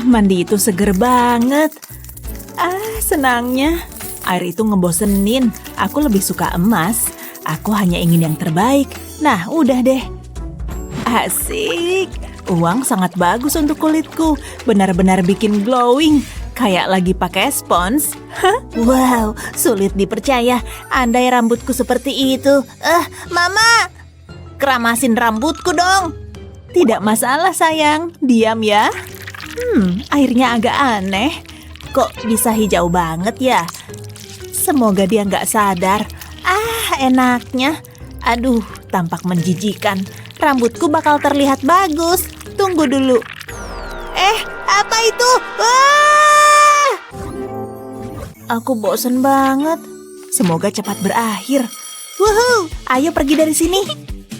Mandi itu seger banget. Senangnya. Air itu ngebosenin. Aku lebih suka emas. Aku hanya ingin yang terbaik. Nah, udah deh. Asik. Uang sangat bagus untuk kulitku. Benar-benar bikin glowing. Kayak lagi pakai spons. Wow, sulit dipercaya. Andai rambutku seperti itu. Mama! Keramasin rambutku dong. Tidak masalah sayang. Diam ya. Airnya agak aneh. Kok bisa hijau banget ya? Semoga dia nggak sadar. Enaknya. Aduh, tampak menjijikan. Rambutku bakal terlihat bagus. Tunggu dulu. Apa itu? Aku bosen banget. Semoga cepat berakhir. Wuhu, ayo pergi dari sini.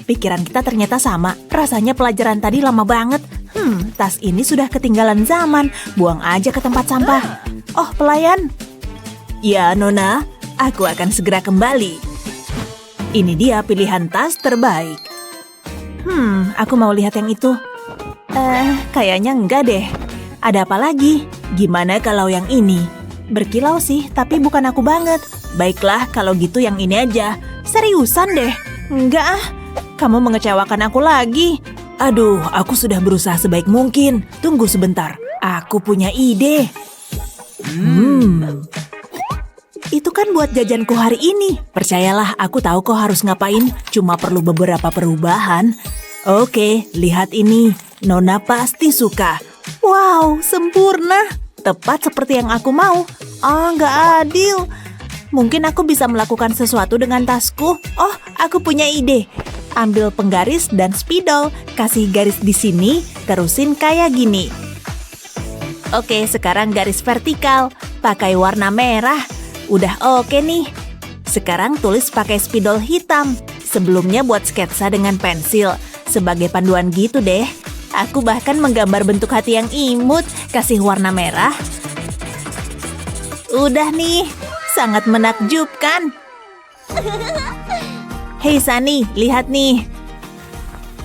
Pikiran kita ternyata sama. Rasanya pelajaran tadi lama banget. Tas ini sudah ketinggalan zaman. Buang aja ke tempat sampah. Oh, pelayan. Ya, Nona. Aku akan segera kembali. Ini dia pilihan tas terbaik. Aku mau lihat yang itu. Kayaknya enggak deh. Ada apa lagi? Gimana kalau yang ini? Berkilau sih, tapi bukan aku banget. Baiklah, kalau gitu yang ini aja. Seriusan deh. Enggak. Kamu mengecewakan aku lagi. Aduh, aku sudah berusaha sebaik mungkin. Tunggu sebentar. Aku punya ide. Itu kan buat jajanku hari ini. Percayalah, aku tahu kau harus ngapain. Cuma perlu beberapa perubahan. Oke, lihat ini. Nona pasti suka. Wow, sempurna. Tepat seperti yang aku mau. Nggak adil. Mungkin aku bisa melakukan sesuatu dengan tasku. Oh, aku punya ide. Ambil penggaris dan spidol. Kasih garis di sini, terusin kayak gini. Oke, sekarang garis vertikal. Pakai warna merah. Udah oke nih. Sekarang tulis pakai spidol hitam. Sebelumnya buat sketsa dengan pensil. Sebagai panduan gitu deh. Aku bahkan menggambar bentuk hati yang imut. Kasih warna merah. Udah nih. Sangat menakjubkan. Hei Sunny, lihat nih.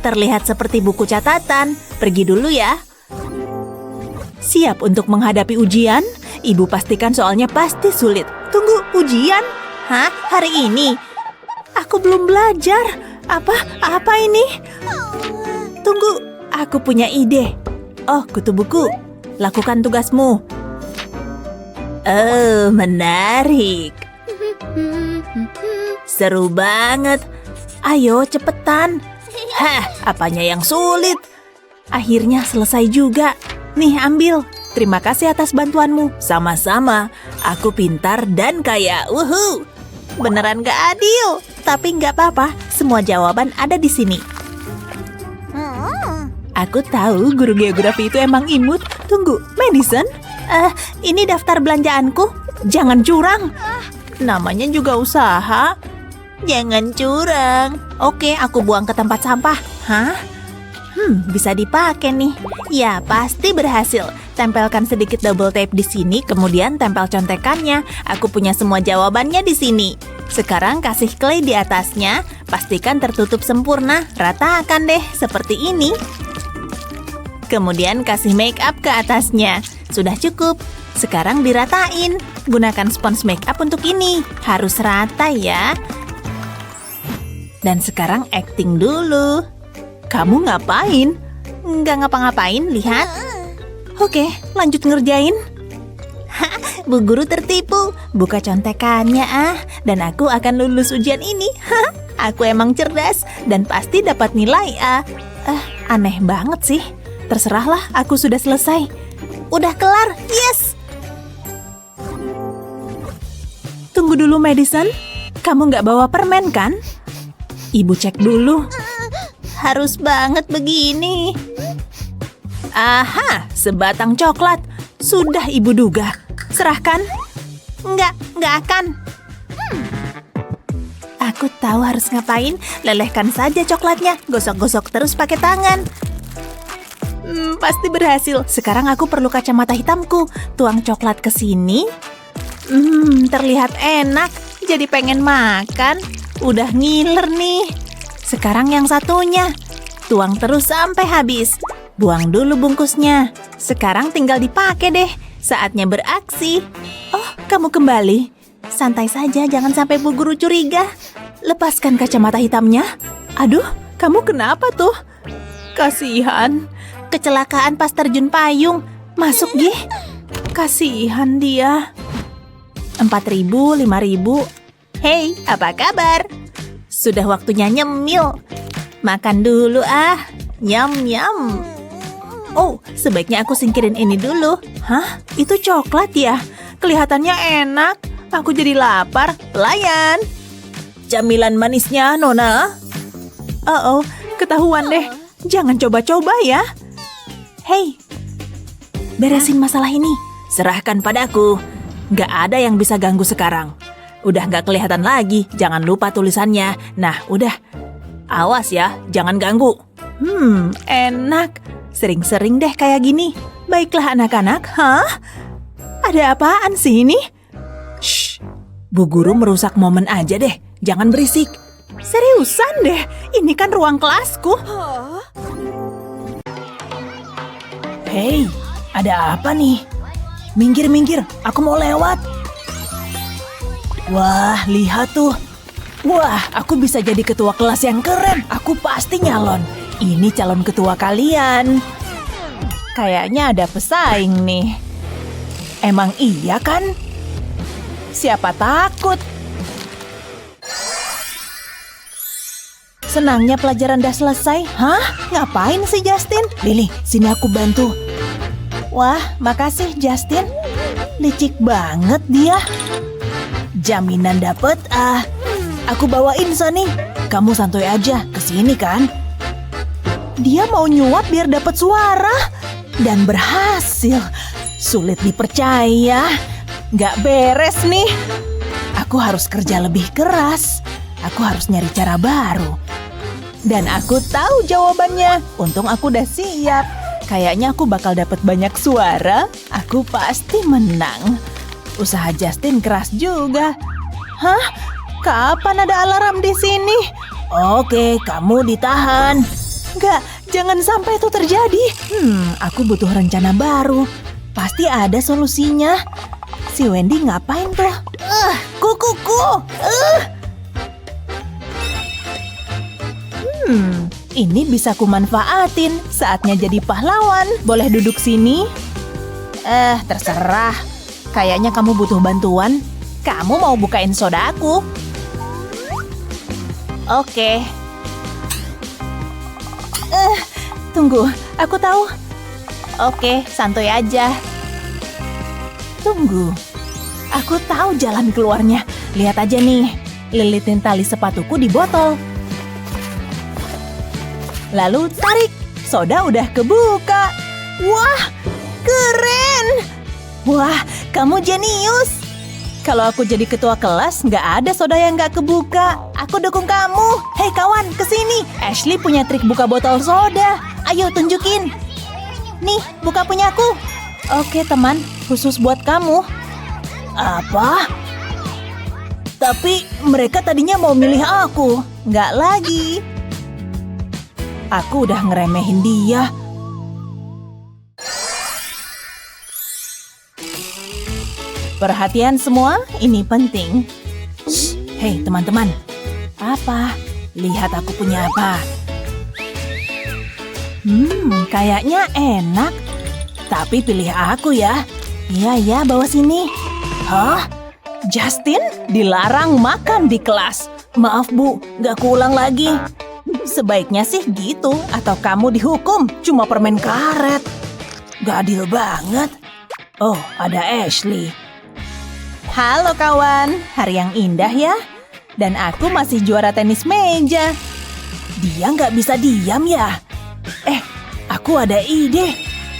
Terlihat seperti buku catatan. Pergi dulu ya. Siap untuk menghadapi ujian? Ibu pastikan soalnya pasti sulit. Tunggu, ujian? Hah? Hari ini? Aku belum belajar. Apa ini? Tunggu, aku punya ide. Oh, kutu buku. Lakukan tugasmu. Oh, menarik. Seru banget. Ayo, cepetan. Apanya yang sulit? Akhirnya selesai juga. Nih, ambil. Terima kasih atas bantuanmu. Sama-sama. Aku pintar dan kaya. Wuhu. Beneran gak adil. Tapi gak apa-apa. Semua jawaban ada di sini. Aku tahu guru geografi itu emang imut. Tunggu, Madison? Ini daftar belanjaanku. Jangan curang. Namanya juga usaha. Jangan curang. Oke, aku buang ke tempat sampah. Hah? Bisa dipakai nih. Ya, pasti berhasil. Tempelkan sedikit double tape di sini, kemudian tempel contekannya. Aku punya semua jawabannya di sini. Sekarang kasih clay di atasnya. Pastikan tertutup sempurna. Ratakan deh, seperti ini. Kemudian kasih make up ke atasnya. Sudah cukup. Sekarang diratain. Gunakan spons make up untuk ini. Harus rata ya. Dan sekarang acting dulu. Kamu ngapain? Nggak ngapa-ngapain, lihat. Oke, lanjut ngerjain. Bu guru tertipu. Buka contekannya dan aku akan lulus ujian ini. Aku emang cerdas dan pasti dapat nilai A. Aneh banget sih. Terserahlah, aku sudah selesai. Udah kelar, yes! Tunggu dulu, Madison. Kamu nggak bawa permen, kan? Ibu cek dulu. Harus banget begini. Aha, sebatang coklat. Sudah ibu duga. Serahkan. Nggak akan. Aku tahu harus ngapain. Lelehkan saja coklatnya. Gosok-gosok terus pakai tangan. Pasti berhasil. Sekarang aku perlu kacamata hitamku. Tuang coklat ke sini. Terlihat enak. Jadi pengen makan. Udah ngiler nih. Sekarang yang satunya. Tuang terus sampai habis. Buang dulu bungkusnya. Sekarang tinggal dipakai deh. Saatnya beraksi. Oh, kamu kembali. Santai saja, jangan sampai Bu Guru curiga. Lepaskan kacamata hitamnya. Aduh, kamu kenapa tuh? Kasihan. Kecelakaan pas terjun payung. Masuk, Gih. Kasihan dia. 4.000, 5.000. Hei, apa kabar? Sudah waktunya nyemil. Makan dulu ah. Nyam-nyam. Oh, sebaiknya aku singkirin ini dulu. Hah? Itu coklat ya? Kelihatannya enak. Aku jadi lapar. Pelayan. Camilan manisnya, Nona. Oh, ketahuan deh. Jangan coba-coba ya. Hei, beresin masalah ini. Serahkan padaku. Gak ada yang bisa ganggu sekarang. Udah gak kelihatan lagi. Jangan lupa tulisannya. Nah, udah. Awas ya, jangan ganggu. Enak. Sering-sering deh kayak gini. Baiklah anak-anak. Hah? Ada apaan sih ini? Shh, Bu Guru merusak momen aja deh. Jangan berisik. Seriusan deh, ini kan ruang kelasku. Hei, ada apa nih? Minggir-minggir, aku mau lewat. Wah, lihat tuh. Wah, aku bisa jadi ketua kelas yang keren. Aku pasti nyalon. Ini calon ketua kalian. Kayaknya ada pesaing nih. Emang iya kan? Siapa takut? Senangnya pelajaran udah selesai. Hah? Ngapain sih Justin? Lily, sini aku bantu. Wah, makasih Justin. Licik banget dia. Jaminan dapet ah. Aku bawain Sunny. Kamu santuy aja, kesini kan? Dia mau nyuap biar dapat suara. Dan berhasil. Sulit dipercaya. Gak beres nih. Aku harus kerja lebih keras. Aku harus nyari cara baru. Dan aku tahu jawabannya. Untung aku udah siap. Kayaknya aku bakal dapat banyak suara. Aku pasti menang. Usaha Justin keras juga. Hah? Kapan ada alarm di sini? Oke, kamu ditahan. Enggak, jangan sampai itu terjadi. Aku butuh rencana baru. Pasti ada solusinya. Si Wendy ngapain tuh? Kukuku. Ini bisa kumanfaatin. Saatnya jadi pahlawan. Boleh duduk sini? Terserah. Kayaknya kamu butuh bantuan. Kamu mau bukain soda aku? Oke. Tunggu, aku tahu. Oke, santuy aja. Tunggu. Aku tahu jalan keluarnya. Lihat aja nih. Lilitin tali sepatuku di botol. Lalu tarik. Soda udah kebuka. Wah, keren. Wah, kamu jenius. Kalau aku jadi ketua kelas, nggak ada soda yang nggak kebuka. Aku dukung kamu. Hei kawan, kesini. Ashley punya trik buka botol soda. Ayo tunjukin. Nih, buka punyaku. Oke teman, khusus buat kamu. Apa? Tapi mereka tadinya mau milih aku. Nggak lagi. Aku udah ngeremehin dia. Perhatian semua, ini penting. Shh, hei teman-teman. Apa? Lihat aku punya apa. Kayaknya enak. Tapi pilih aku ya. Iya, bawa sini. Hah? Justin dilarang makan di kelas. Maaf Bu, gak keulang lagi. Sebaiknya sih gitu. Atau kamu dihukum, cuma permen karet. Gak adil banget. Oh, ada Ashley. Halo kawan, hari yang indah ya. Dan aku masih juara tenis meja. Dia nggak bisa diam ya. Aku ada ide.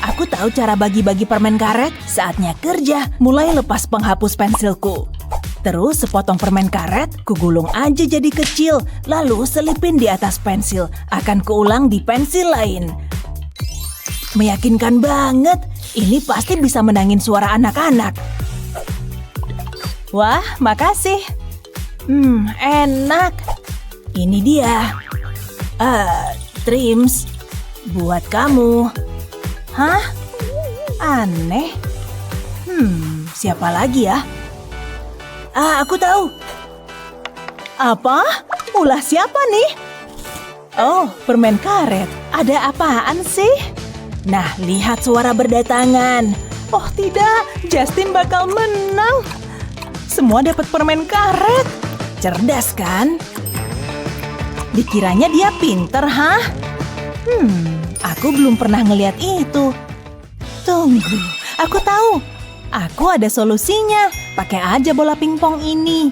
Aku tahu cara bagi-bagi permen karet. Saatnya kerja, mulai lepas penghapus pensilku. Terus sepotong permen karet, kugulung aja jadi kecil. Lalu selipin di atas pensil. Akan kuulang di pensil lain. Meyakinkan banget. Ini pasti bisa menangin suara anak-anak. Wah, makasih. Enak. Ini dia. Trims, buat kamu. Hah? Aneh. Siapa lagi ya? Aku tahu. Apa? Ulah siapa nih? Oh, permen karet. Ada apaan sih? Nah, lihat suara berdatangan. Oh tidak, Justin bakal menang. Semua dapat permen karet. Cerdas kan? Dikiranya dia pinter, hah? Aku belum pernah ngeliat itu. Tunggu, aku tahu. Aku ada solusinya. Pakai aja bola pingpong ini.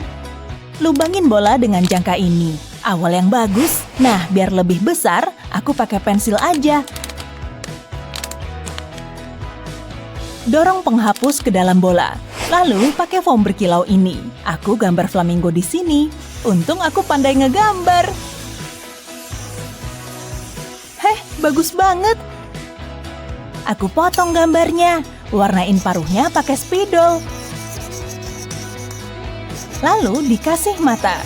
Lubangin bola dengan jangka ini. Awal yang bagus. Nah, biar lebih besar, aku pakai pensil aja. Dorong penghapus ke dalam bola. Lalu pakai foam berkilau ini. Aku gambar flamingo di sini. Untung aku pandai ngegambar. Heh, bagus banget. Aku potong gambarnya. Warnain paruhnya pakai spidol. Lalu dikasih mata.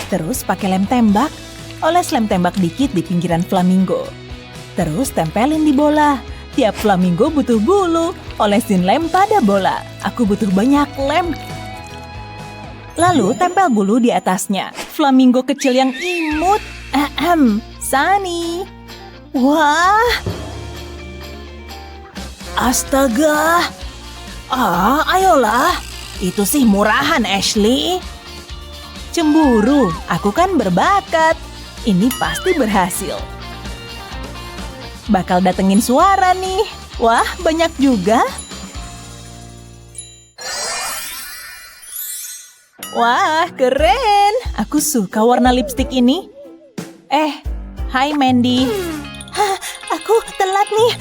Terus pakai lem tembak. Oles lem tembak dikit di pinggiran flamingo. Terus tempelin di bola. Tiap flamingo butuh bulu. Olesin lem pada bola. Aku butuh banyak lem. Lalu tempel bulu di atasnya. Flamingo kecil yang imut. Sunny. Wah. Astaga. Ayolah. Itu sih murahan, Ashley. Cemburu. Aku kan berbakat. Ini pasti berhasil. Bakal datengin suara nih. Wah, banyak juga. Wah, keren. Aku suka warna lipstik ini. Hai Mandy. Aku telat nih.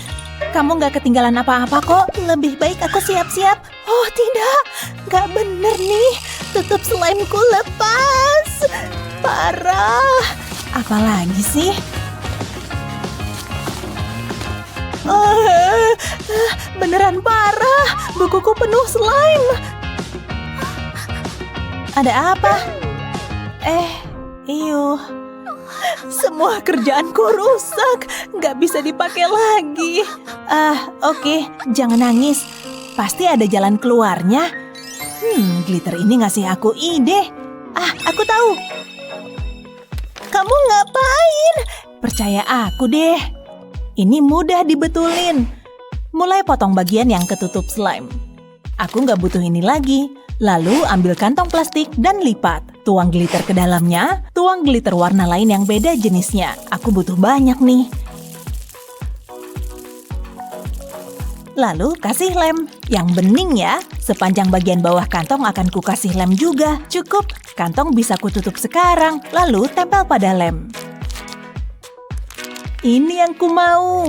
Kamu gak ketinggalan apa-apa kok. Lebih baik aku siap-siap. Oh tidak, gak bener nih. Tutup slimeku lepas. Parah. Apalagi sih? Beneran parah. Bukuku penuh slime. Ada apa? Semua kerjaanku rusak. Gak bisa dipakai lagi. Oke, jangan nangis. Pasti ada jalan keluarnya. Glitter ini ngasih aku ide. Aku tahu. Kamu ngapain? Percaya aku deh. Ini mudah dibetulin. Mulai potong bagian yang ketutup slime. Aku nggak butuh ini lagi. Lalu ambil kantong plastik dan lipat. Tuang glitter ke dalamnya. Tuang glitter warna lain yang beda jenisnya. Aku butuh banyak nih. Lalu kasih lem. Yang bening ya. Sepanjang bagian bawah kantong akan kukasih lem juga. Cukup. Kantong bisa kututup sekarang. Lalu tempel pada lem. Ini yang ku mau.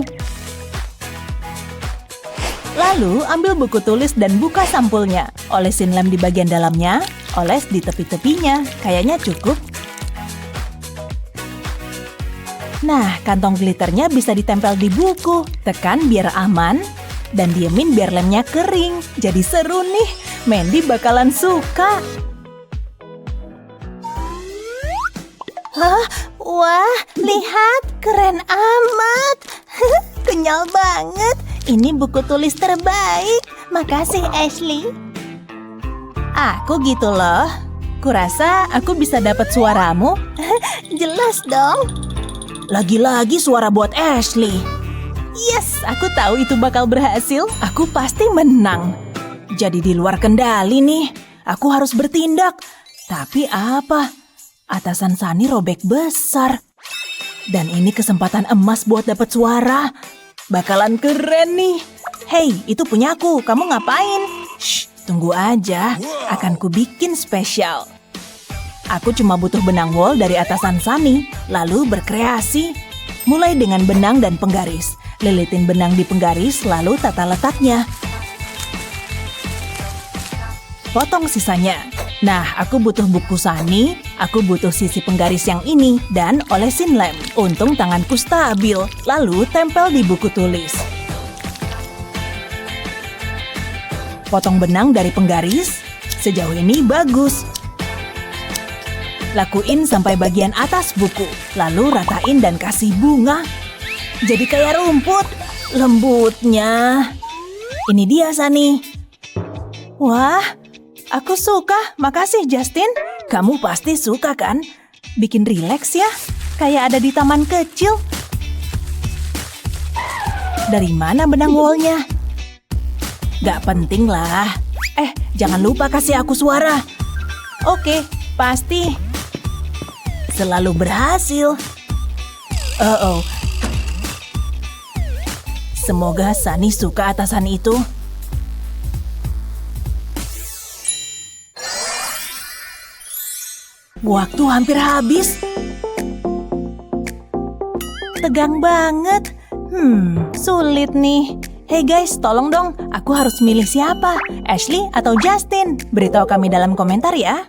Lalu ambil buku tulis dan buka sampulnya. Olesin lem di bagian dalamnya. Oles di tepi-tepinya. Kayaknya cukup. Nah, kantong glitternya bisa ditempel di buku. Tekan biar aman. Dan diemin biar lemnya kering. Jadi seru nih. Mandy bakalan suka. Wah, lihat. Keren amat. Kenyal banget. Ini buku tulis terbaik. Makasih, Ashley. Aku gitu loh. Kurasa aku bisa dapat suaramu. Jelas dong. Lagi-lagi suara buat Ashley. Yes, aku tahu itu bakal berhasil. Aku pasti menang. Jadi di luar kendali nih. Aku harus bertindak. Tapi apa? Atasan Sunny robek besar. Dan ini kesempatan emas buat dapat suara. Bakalan keren nih. Hei, itu punyaku. Kamu ngapain? Shh, tunggu aja. Akan ku bikin spesial. Aku cuma butuh benang wol dari atasan Sunny. Lalu berkreasi. Mulai dengan benang dan penggaris. Lilitin benang di penggaris, lalu tata letaknya. Potong sisanya. Nah, aku butuh buku Sunny, aku butuh sisi penggaris yang ini, dan olesin lem. Untung tanganku stabil, lalu tempel di buku tulis. Potong benang dari penggaris, sejauh ini bagus. Lakuin sampai bagian atas buku, lalu ratain dan kasih bunga. Jadi kayak rumput. lembutnya. Ini dia, Sunny. Wah, aku suka. Makasih, Justin. Kamu pasti suka kan? Bikin rileks ya. Kayak ada di taman kecil. Dari mana benang wolnya? Gak penting lah. Jangan lupa kasih aku suara. Oke, pasti. Selalu berhasil. Oh. Semoga Sunny suka atasan itu. Waktu hampir habis. Tegang banget. Sulit nih. Hey guys, tolong dong. Aku harus milih siapa? Ashley atau Justin? Beritahu kami dalam komentar ya.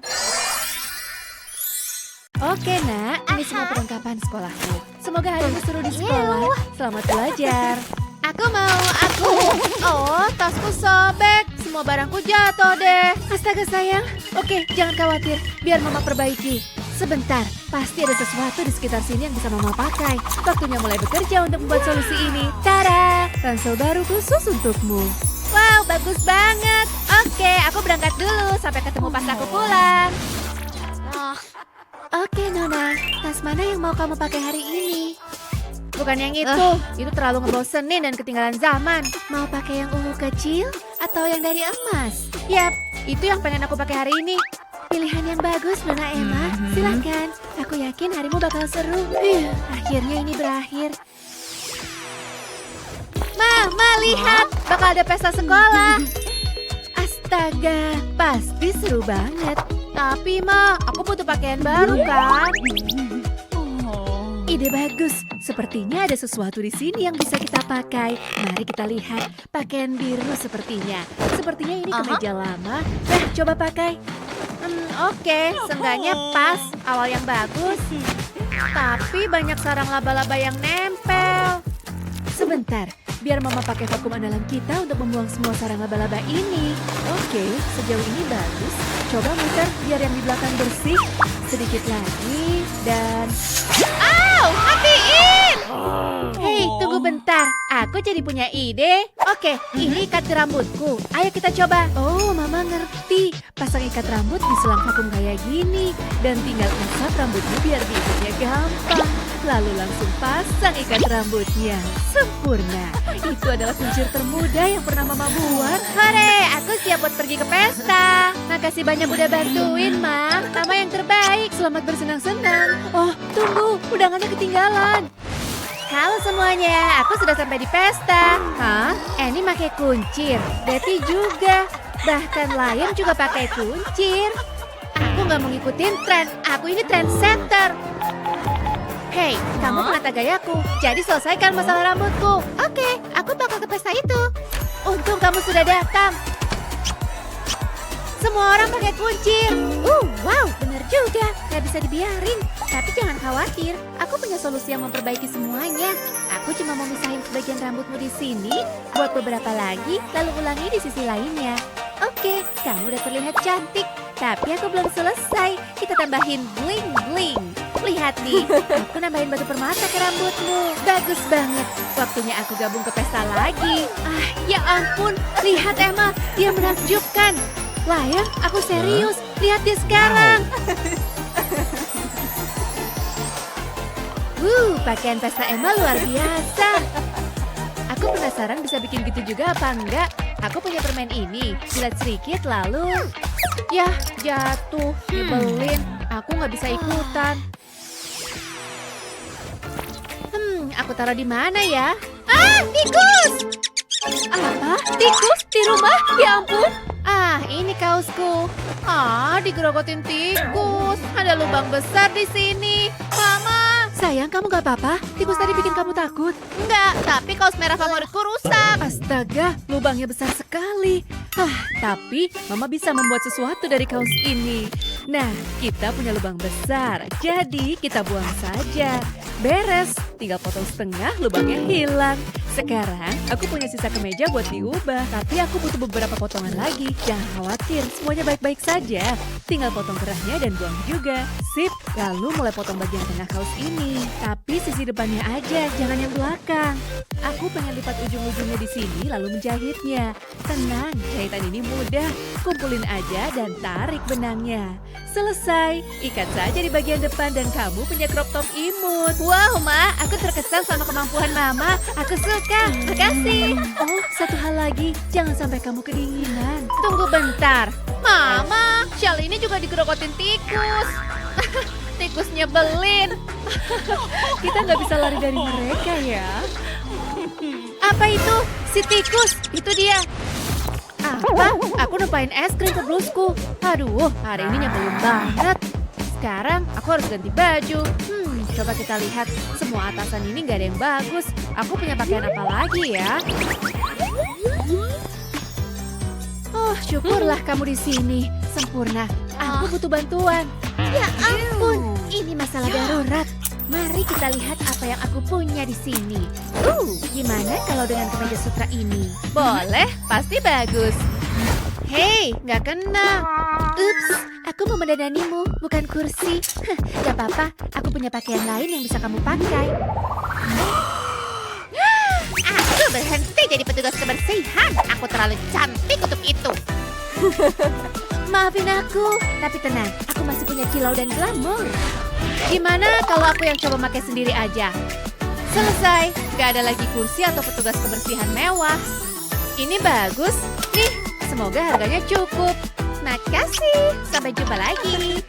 Oke nak, ini semua perlengkapan sekolahku. Semoga harimu seru di sekolah. Selamat belajar. Aku. Oh, tasku sobek. Semua barangku jatuh deh. Astaga sayang. Oke, jangan khawatir. Biar mama perbaiki. Sebentar, pasti ada sesuatu di sekitar sini yang bisa mama pakai. Waktunya mulai bekerja untuk membuat solusi ini. Tara, ransel baru khusus untukmu. Wow, bagus banget. Oke, aku berangkat dulu. Sampai ketemu pas aku pulang. Oke, Nona. Tas mana yang mau kamu pakai hari ini? Bukan yang itu. Itu terlalu ngebosenin dan ketinggalan zaman. Mau pakai yang ungu kecil atau yang dari emas? Yap, itu yang pengen aku pakai hari ini. Pilihan yang bagus, Nona Emma. Silakan. Aku yakin harimu bakal seru. Akhirnya ini berakhir. Ma, lihat. Bakal ada pesta sekolah. Astaga, pasti seru banget. Tapi, Ma, aku butuh pakaian baru, kan? Ide bagus. Sepertinya ada sesuatu di sini yang bisa kita pakai. Mari kita lihat. Pakaian biru sepertinya. Sepertinya ini kemeja lama. Nah, coba pakai. Oke, seenggaknya pas. Awal yang bagus. Tapi banyak sarang laba-laba yang nempel. Sebentar, biar mama pakai vakum andalan kita untuk membuang semua sarang laba-laba ini. Oke, sejauh ini bagus. Coba muter biar yang di belakang bersih. Sedikit lagi dan... Matiin! Hei, tunggu bentar. Aku jadi punya ide. Oke, ini ikat di rambutku. Ayo kita coba. Oh, mama ngerti. Pasang ikat rambut di selang vakum kayak gini. Dan tinggal usap rambutnya biar diikatnya gampang. Lalu langsung pasang ikat rambutnya. Sempurna. Itu adalah kuncir termudah yang pernah mama buat. Hore, aku siap buat pergi ke pesta. Makasih banyak udah bantuin, Ma. Mama yang terbaik. Selamat bersenang-senang. Oh, tunggu. Undangannya ketinggalan. Halo semuanya, aku sudah sampai di pesta. Hah? Annie pakai kuncir, Betty juga. Bahkan Lion juga pakai kuncir. Aku nggak mau ngikutin tren, aku ini trendsetter. Hei, kamu menata gayaku, jadi selesaikan masalah rambutku. Oke, aku bakal ke pesta itu. Untung kamu sudah datang. Semua orang pakai kuncir. Wow, benar juga. Nggak bisa dibiarin. Tapi jangan khawatir, aku punya solusi yang memperbaiki semuanya. Aku cuma mau misahin sebagian rambutmu di sini, buat beberapa lagi, lalu ulangi di sisi lainnya. Oke, kamu udah terlihat cantik. Tapi aku belum selesai. Kita tambahin bling-bling. Lihat nih, aku nambahin batu permata ke rambutmu. Bagus banget. Waktunya aku gabung ke pesta lagi. Ya ampun. Lihat Emma, dia menakjubkan. Lion, aku serius. Lihat dia sekarang. Pakaian pesta Emma luar biasa. Aku penasaran bisa bikin gitu juga apa enggak. Aku punya permen ini. Jilat sedikit lalu... Yah, jatuh. Nyebelin. Aku nggak bisa ikutan. Aku taruh di mana ya? Tikus! Apa? Tikus di rumah? Ya ampun. Ini kaosku. Digerogotin tikus. Ada lubang besar di sini. Mama. Sayang, kamu gak apa-apa? Tikus tadi bikin kamu takut? Enggak, tapi kaos merah favoritku rusak. Astaga, lubangnya besar sekali. Tapi Mama bisa membuat sesuatu dari kaos ini. Nah, kita punya lubang besar. Jadi, kita buang saja. Beres, tinggal potong setengah, lubangnya hilang. Sekarang aku punya sisa kemeja buat diubah, tapi aku butuh beberapa potongan lagi. Jangan khawatir, semuanya baik-baik saja. Tinggal potong kerahnya dan buang juga. Sip, lalu mulai potong bagian tengah kaos ini. Tapi sisi depannya aja, jangan yang belakang. Aku pengen lipat ujung-ujungnya di sini lalu menjahitnya. Tenang, jahitan ini mudah. Kumpulin aja dan tarik benangnya. Selesai, ikat saja di bagian depan dan kamu punya crop top imut. Wow, Ma, aku terkesan sama kemampuan Mama. Aku suka, makasih. Oh, satu hal lagi, jangan sampai kamu kedinginan. Tunggu bentar. Mama, shawl ini juga digerokotin tikus. Tikus nyebelin. Kita nggak bisa lari dari mereka ya. Apa itu? Si tikus, itu dia. Apa? Aku numpain es krim ke blusku. Aduh, hari ini nyebelin banget. Sekarang aku harus ganti baju. Coba kita lihat. Semua atasan ini nggak ada yang bagus. Aku punya pakaian apa lagi ya? Oh, syukurlah kamu di sini. Sempurna. Aku butuh bantuan. Ya ampun, ini masalah darurat. Mari kita lihat apa yang aku punya di sini. Gimana kalau dengan kemeja sutra ini? Boleh, pasti bagus. Hei, nggak kena. Ups, aku mau mendandanimu, bukan kursi. Gak apa-apa, aku punya pakaian lain yang bisa kamu pakai. Aku berhenti jadi petugas kebersihan. Aku terlalu cantik untuk itu. Maafin aku, tapi tenang, aku masih punya kilau dan glamor. Gimana kalau aku yang coba pakai sendiri aja? Selesai, gak ada lagi kursi atau petugas kebersihan mewah. Ini bagus, nih, semoga harganya cukup. Makasih, sampai jumpa lagi.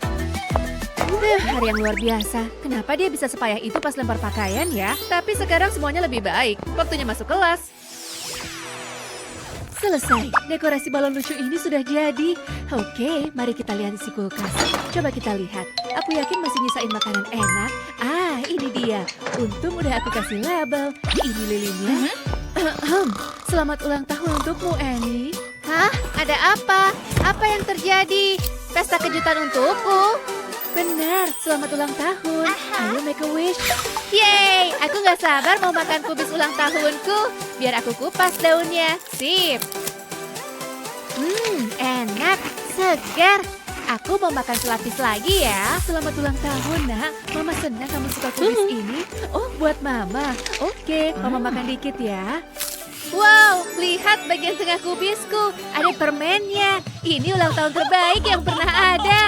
Hari yang luar biasa, kenapa dia bisa sepayah itu pas lempar pakaian ya? Tapi sekarang semuanya lebih baik, waktunya masuk kelas. Selesai, dekorasi balon lucu ini sudah jadi. Oke, mari kita lihat isi kulkas. Coba kita lihat, aku yakin masih nyisain makanan enak. Ini dia. Untung udah aku kasih label. Ini lilinnya. Selamat ulang tahun untukmu, Annie. Hah? Ada apa? Apa yang terjadi? Pesta kejutan untukku? Benar, selamat ulang tahun. Ayo make a wish. Yeay, aku gak sabar mau makan kubis ulang tahunku. Biar aku kupas daunnya. Sip. Enak, segar. Aku mau makan selapis lagi ya. Selamat ulang tahun, Nak. Mama senang kamu suka kubis ini. Oh, buat Mama. Oke, Mama makan dikit ya. Wow, lihat bagian tengah kubisku. Ada permennya. Ini ulang tahun terbaik yang pernah ada.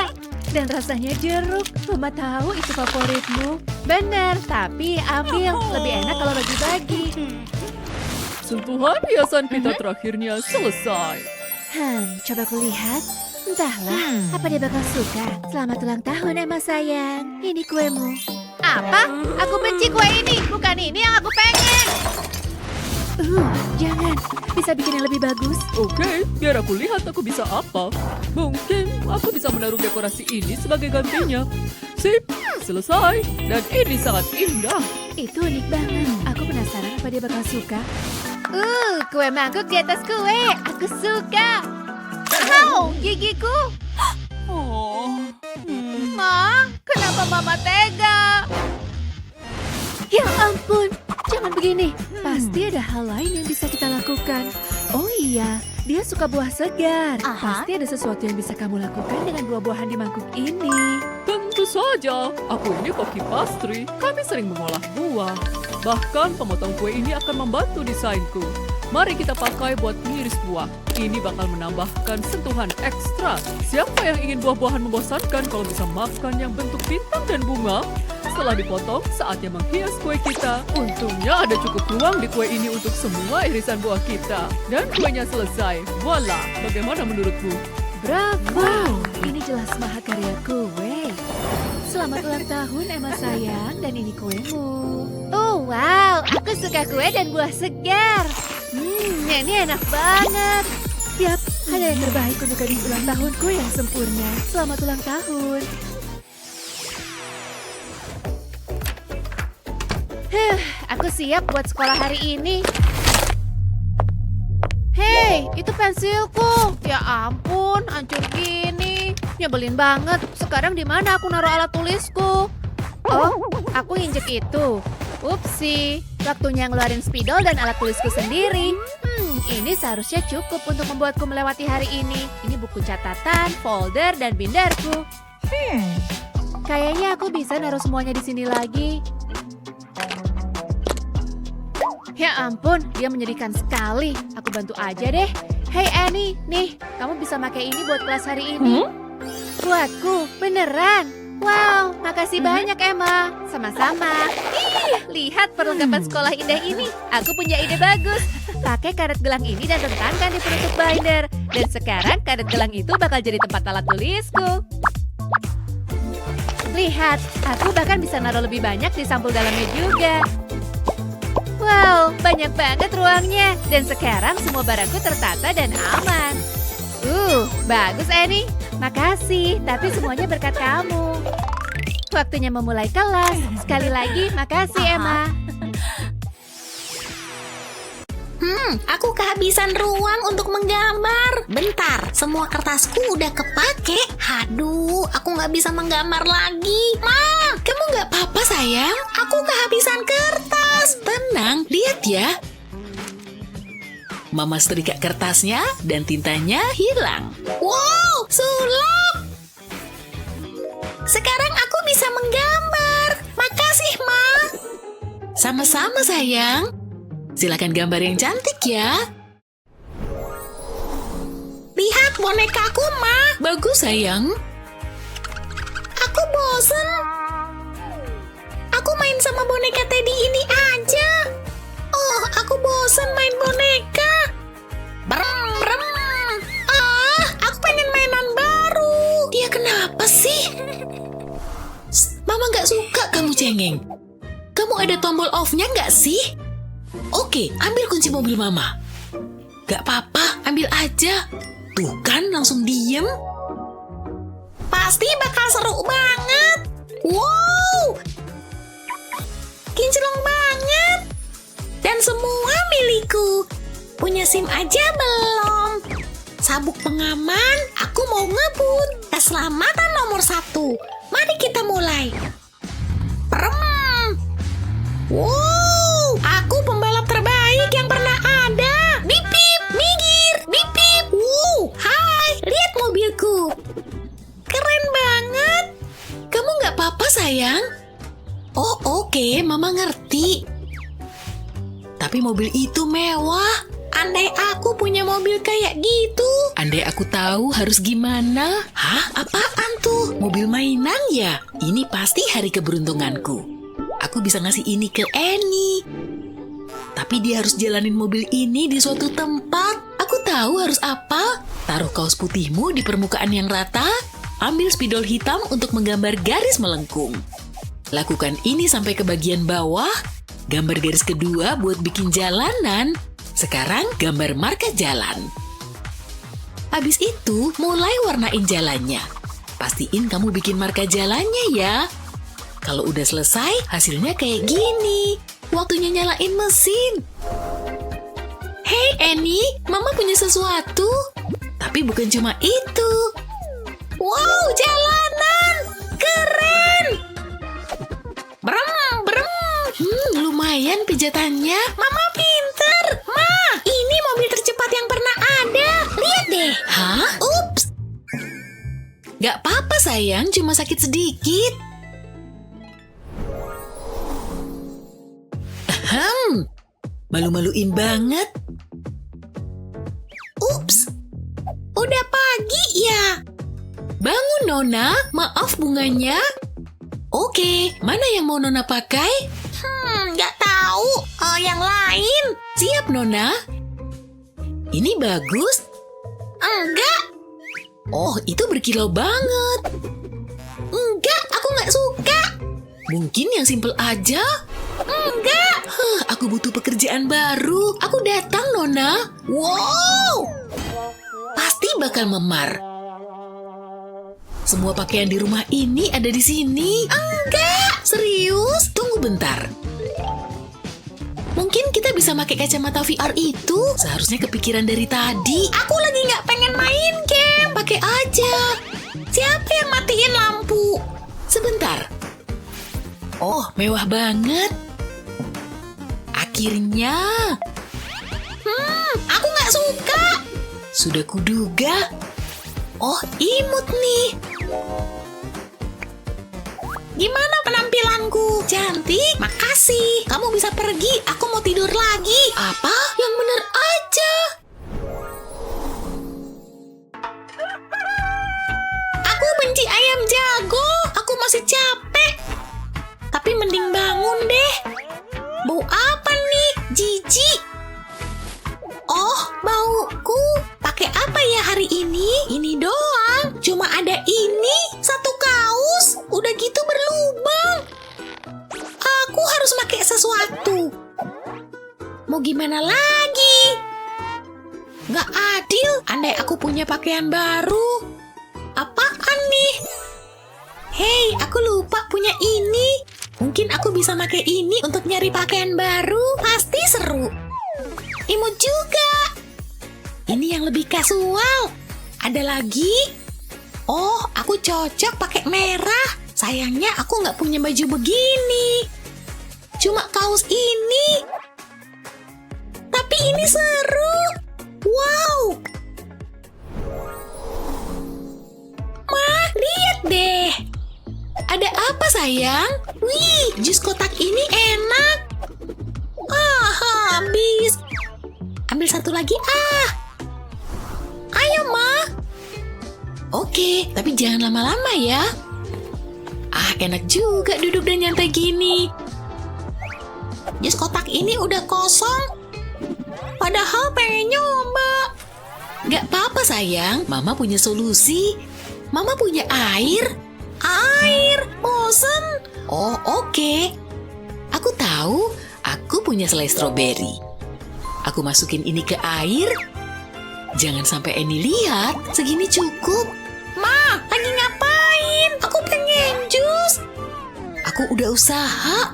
Dan rasanya jeruk. Mama tahu itu favoritmu. Benar, tapi ambil. Lebih enak kalau bagi-bagi. Sentuhan hiasan pita terakhirnya selesai. Coba ku lihat. Entahlah, apa dia bakal suka. Selamat ulang tahun, Emma sayang. Ini kuemu. Apa? Aku benci kue ini. Bukan ini yang aku pengen. Jangan. Bisa bikin yang lebih bagus. Oke, biar aku lihat aku bisa apa. Mungkin aku bisa menaruh dekorasi ini sebagai gantinya. Sip, selesai. Dan ini sangat indah. Itu unik banget. Aku penasaran apa dia bakal suka. Kue mangkuk di atas kue. Aku suka. Gigiku. Ma, kenapa Mama tega? Ya ampun, jangan begini. Pasti ada hal lain yang bisa kita lakukan. Oh iya, dia suka buah segar. Pasti ada sesuatu yang bisa kamu lakukan dengan buah-buahan di mangkuk ini. Tentu saja, aku ini koki pastry. Kami sering mengolah buah. Bahkan pemotong kue ini akan membantu desainku. Mari kita pakai buat ngiris buah. Ini bakal menambahkan sentuhan ekstra. Siapa yang ingin buah-buahan membosankan kalau bisa makan yang bentuk bintang dan bunga? Setelah dipotong, saatnya menghias kue kita. Untungnya ada cukup ruang di kue ini untuk semua irisan buah kita. Dan kuenya selesai. Voila, bagaimana menurutmu? Bravo, ini jelas mahakarya kue. Selamat ulang tahun, Emma sayang. Dan ini kuemu. Oh wow, aku suka kue dan buah segar. Ini enak banget. Yap, hanya yang terbaik untuk gadis ulang tahunku yang sempurna. Selamat ulang tahun. Aku siap buat sekolah hari ini. Hei, itu pensilku. Ya ampun, hancur gini. Nyebelin banget. Sekarang di mana aku naruh alat tulisku? Oh, aku injek itu. Upsi. waktunya ngeluarin spidol dan alat tulisku sendiri. Ini seharusnya cukup untuk membuatku melewati hari ini. Ini buku catatan, folder, dan binderku. Kayaknya aku bisa naruh semuanya di sini lagi. Ya ampun, dia menyedihkan sekali. Aku bantu aja deh. Hey Annie, nih, kamu bisa pakai ini buat kelas hari ini. Buatku, beneran. Wow, makasih banyak Emma. Sama-sama. Ih, lihat perlengkapan sekolah indah ini. Aku punya ide bagus. Pakai karet gelang ini dan rentangkan di penutup binder. Dan sekarang karet gelang itu bakal jadi tempat alat tulisku. Lihat, aku bahkan bisa naruh lebih banyak di sampul dalamnya juga. Wow, banyak banget ruangnya. Dan sekarang semua barangku tertata dan aman. Bagus Annie. Makasih, tapi semuanya berkat kamu. Waktunya memulai kelas. Sekali lagi, makasih Emma. Aku kehabisan ruang untuk menggambar. Bentar, semua kertasku udah kepake. Aduh, aku nggak bisa menggambar lagi. Ma, kamu nggak apa-apa sayang? Aku kehabisan kertas. Tenang, lihat ya. Mama setrika kertasnya dan tintanya hilang. Wow, sulap. Sekarang aku bisa menggambar. Makasih, Ma. Sama-sama sayang. Silakan gambar yang cantik ya. Lihat bonekaku, Ma. Bagus sayang. Aku bosen. Aku main sama boneka Teddy ini aja. Oh, aku bosen main boneka. Brem. Aku pengen mainan baru. Dia kenapa sih? Mama nggak suka kamu cengeng. Kamu ada tombol off-nya nggak sih? Oke, ambil kunci mobil Mama. Gak apa-apa, ambil aja. Tuh kan, langsung diem. Pasti bakal seru banget. Wow, kinclong banget. Dan semua milikku. Punya SIM aja belum. Sabuk pengaman, aku mau ngebut. Keselamatan nomor 1. Mari kita mulai. Wow, aku pembalap terbaik yang pernah ada. Bip bip, minggir, bip bip. Wow, hai, lihat mobilku. Keren banget. Kamu nggak apa-apa sayang? Oh oke, Mama ngerti. Tapi mobil itu mewah. Andai aku punya mobil kayak gitu. Andai aku tahu harus gimana. Hah? Apaan tuh? Mobil mainan ya? Ini pasti hari keberuntunganku. Aku bisa ngasih ini ke Annie. Tapi dia harus jalanin mobil ini di suatu tempat. Aku tahu harus apa. Taruh kaos putihmu di permukaan yang rata. Ambil spidol hitam untuk menggambar garis melengkung. Lakukan ini sampai ke bagian bawah. Gambar garis kedua buat bikin jalanan. Sekarang gambar marka jalan. Habis itu, mulai warnain jalannya. Pastiin kamu bikin marka jalannya ya. Kalau udah selesai, hasilnya kayak gini. Waktunya nyalain mesin. Hey Annie, Mama punya sesuatu. Tapi bukan cuma itu. Wow, jalanan. Keren. Lumayan pijatannya. Mama pinter. Ma, ini mobil tercepat yang pernah ada. Lihat deh. Hah? Ups. Gak apa-apa sayang, cuma sakit sedikit. Malu-maluin banget. Ups. Udah pagi ya. Bangun Nona, maaf bunganya. Oke, mana yang mau Nona pakai? Nggak tahu. Yang lain. Siap Nona. Ini bagus. Enggak. Oh, itu berkilau banget. Enggak, aku nggak suka. Mungkin yang simple aja. Enggak. Aku butuh pekerjaan baru. Aku datang Nona. Wow. Pasti bakal memar. Semua pakaian di rumah ini ada di sini. Enggak. Serius? Tunggu bentar. Mungkin kita bisa pakai kacamata VR itu. Seharusnya kepikiran dari tadi. Aku lagi nggak pengen main game. Pakai aja. Siapa yang matiin lampu? Sebentar. Oh, mewah banget. akhirnya. Aku nggak suka. Sudah kuduga. Oh, imut nih. Gimana penampilanku? Cantik? Makasih. Kamu bisa pergi. Aku mau tidur lagi. Apa? Yang bener aja. Aku benci ayam jago. Aku masih capek. Tapi mending bangun deh. Bau apa nih? Jijik. Oh, bauku. Pakai apa ya hari ini? Ini doang. Cuma ada ini. Satu kaos. Udah gitu berlubang. Aku harus pakai sesuatu. Mau gimana lagi? Nggak adil. Andai aku punya pakaian baru. Apaan nih? Hei, aku lupa punya ini. Mungkin aku bisa pakai ini untuk nyari pakaian baru. Pasti seru. Imut juga. Ini yang lebih kasual. Ada lagi? Oh, aku cocok pakai merah. Sayangnya aku nggak punya baju begini. Cuma kaos ini. Tapi ini seru. Wow. Ma, lihat deh. Ada apa sayang? Wih, jus kotak ini enak. Habis. Ambil satu lagi Ayo, Ma. Oke, tapi jangan lama-lama ya. Enak juga duduk dan nyantai gini. Jus kotak ini udah kosong. Padahal pengen nyoba. Gak apa-apa sayang, Mama punya solusi. Mama punya air. Air, bosen. Oh, oke. Aku tahu, aku punya selai stroberi. Aku masukin ini ke air. Jangan sampai Annie lihat, segini cukup. Ma, lagi ngapain? Aku pengen jus. Aku udah usaha.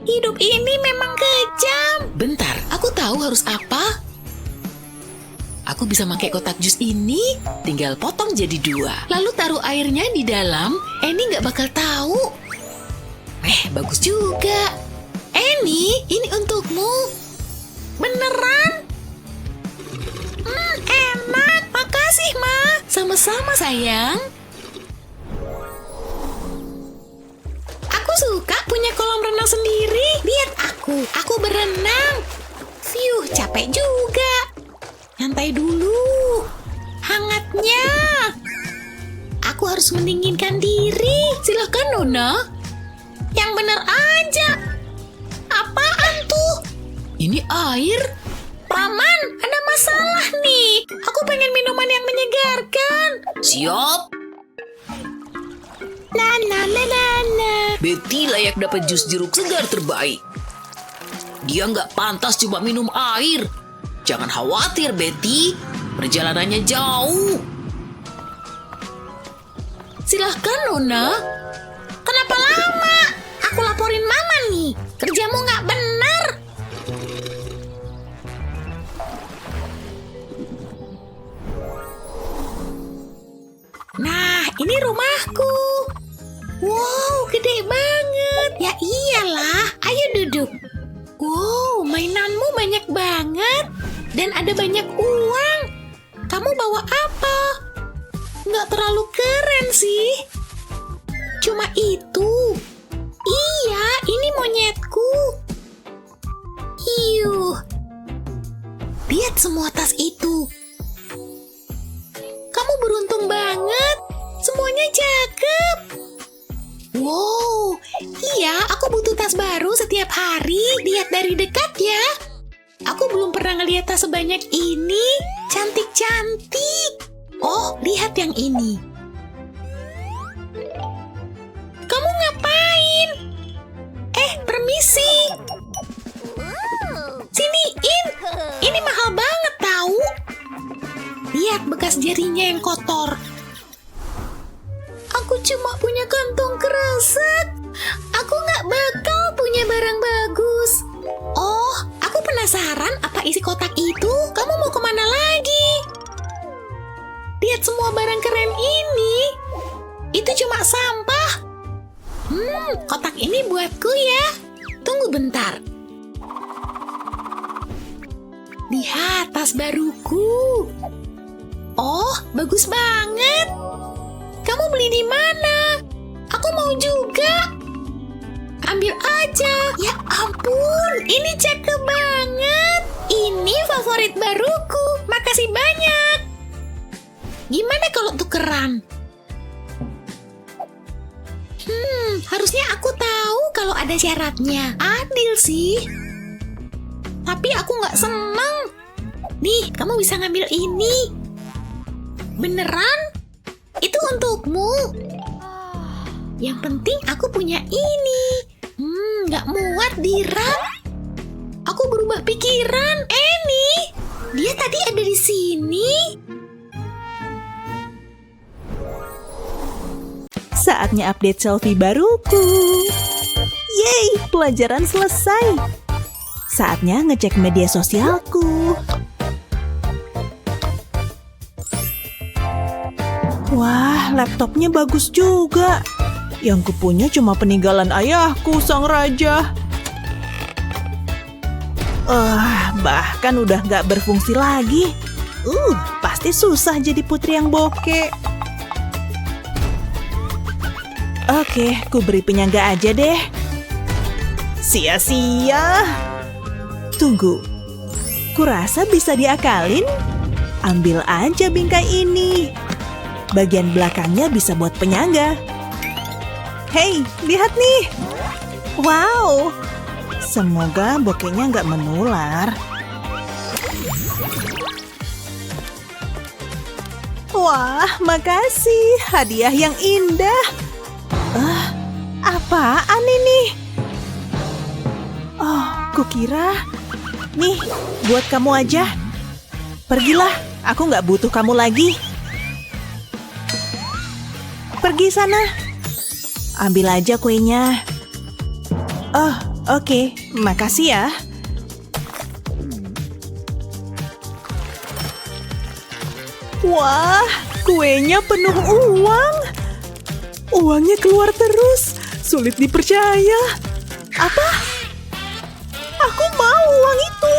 Hidup ini memang kejam. Bentar, aku tahu harus apa. Aku bisa pakai kotak jus ini, tinggal potong jadi 2. Lalu taruh airnya di dalam, Annie nggak bakal tahu. Bagus juga. Annie, ini untukmu. Beneran? Enak. Makasih, Ma. Sama-sama sayang. Aku suka punya kolam renang sendiri. Lihat aku berenang. Fiuh, capek juga. Nyantai dulu. Hangatnya. Aku harus mendinginkan diri. Silakan Nona. Yang bener aja. Apaan tuh? Ini air. Paman, ada masalah nih. Aku pengen minuman yang menyegarkan. Siap. Na. Betty layak dapat jus jeruk segar terbaik. Dia nggak pantas cuma minum air. Jangan khawatir, Betty. Perjalanannya jauh. Silahkan, Nona. Kenapa lama? Aku laporin Mama nih. Kerjamu nggak benar. Nah, ini rumahku. Wow, gede banget. Ya iyalah, ayo duduk. Wow, mainanmu banyak banget. Dan ada banyak uang. Kamu bawa apa? Nggak terlalu keren sih. Cuma itu. Iya, ini monyetku. Iuh. Lihat semua tas itu. Kamu beruntung banget. Semuanya cakep. Wow, iya aku butuh tas baru setiap hari. Lihat dari dekat ya. Aku belum pernah ngeliat tas sebanyak ini. Cantik-cantik. Oh, lihat yang ini. Kamu ngapain? Permisi. Siniin. Ini mahal banget tahu. Lihat bekas jarinya yang kotor. Aku cuma punya kantong kresek. Aku nggak bakal punya barang bagus. Oh, aku penasaran apa isi kotak itu. Kamu mau kemana lagi? Lihat semua barang keren ini. Itu cuma sampah. Kotak ini buatku ya. Tunggu bentar. Lihat tas baruku. Oh, bagus banget. Kamu beli di mana? Aku mau juga. Ambil aja. Ya ampun, ini cakep banget. Ini favorit baruku. Makasih banyak. Gimana kalau tukeran? Harusnya aku tahu kalau ada syaratnya. Adil sih. Tapi aku nggak seneng. Nih, kamu bisa ngambil ini. Beneran? Itu untukmu. Yang penting aku punya ini. Nggak muat di rak. Aku berubah pikiran. Annie, dia tadi ada di sini. Saatnya update selfie baruku. Yeay, pelajaran selesai. Saatnya ngecek media sosialku. Wah, laptopnya bagus juga. Yang kupunya cuma peninggalan ayahku, sang raja. Bahkan udah gak berfungsi lagi. Pasti susah jadi putri yang bokeh. Oke, ku beri penyangga aja deh. Sia-sia. Tunggu, kurasa bisa diakalin. Ambil aja bingkai ini. Bagian belakangnya bisa buat penyangga. Hei, lihat nih. Wow, semoga bokehnya nggak menular. Wah, makasih. Hadiah yang indah. Apaan ini? Oh, kukira. Nih, buat kamu aja. Pergilah, aku nggak butuh kamu lagi. Pergi sana. Ambil aja kuenya. Oh, oke. Makasih ya. Wah, kuenya penuh uang. Uangnya keluar terus. Sulit dipercaya. Apa? Aku mau uang itu.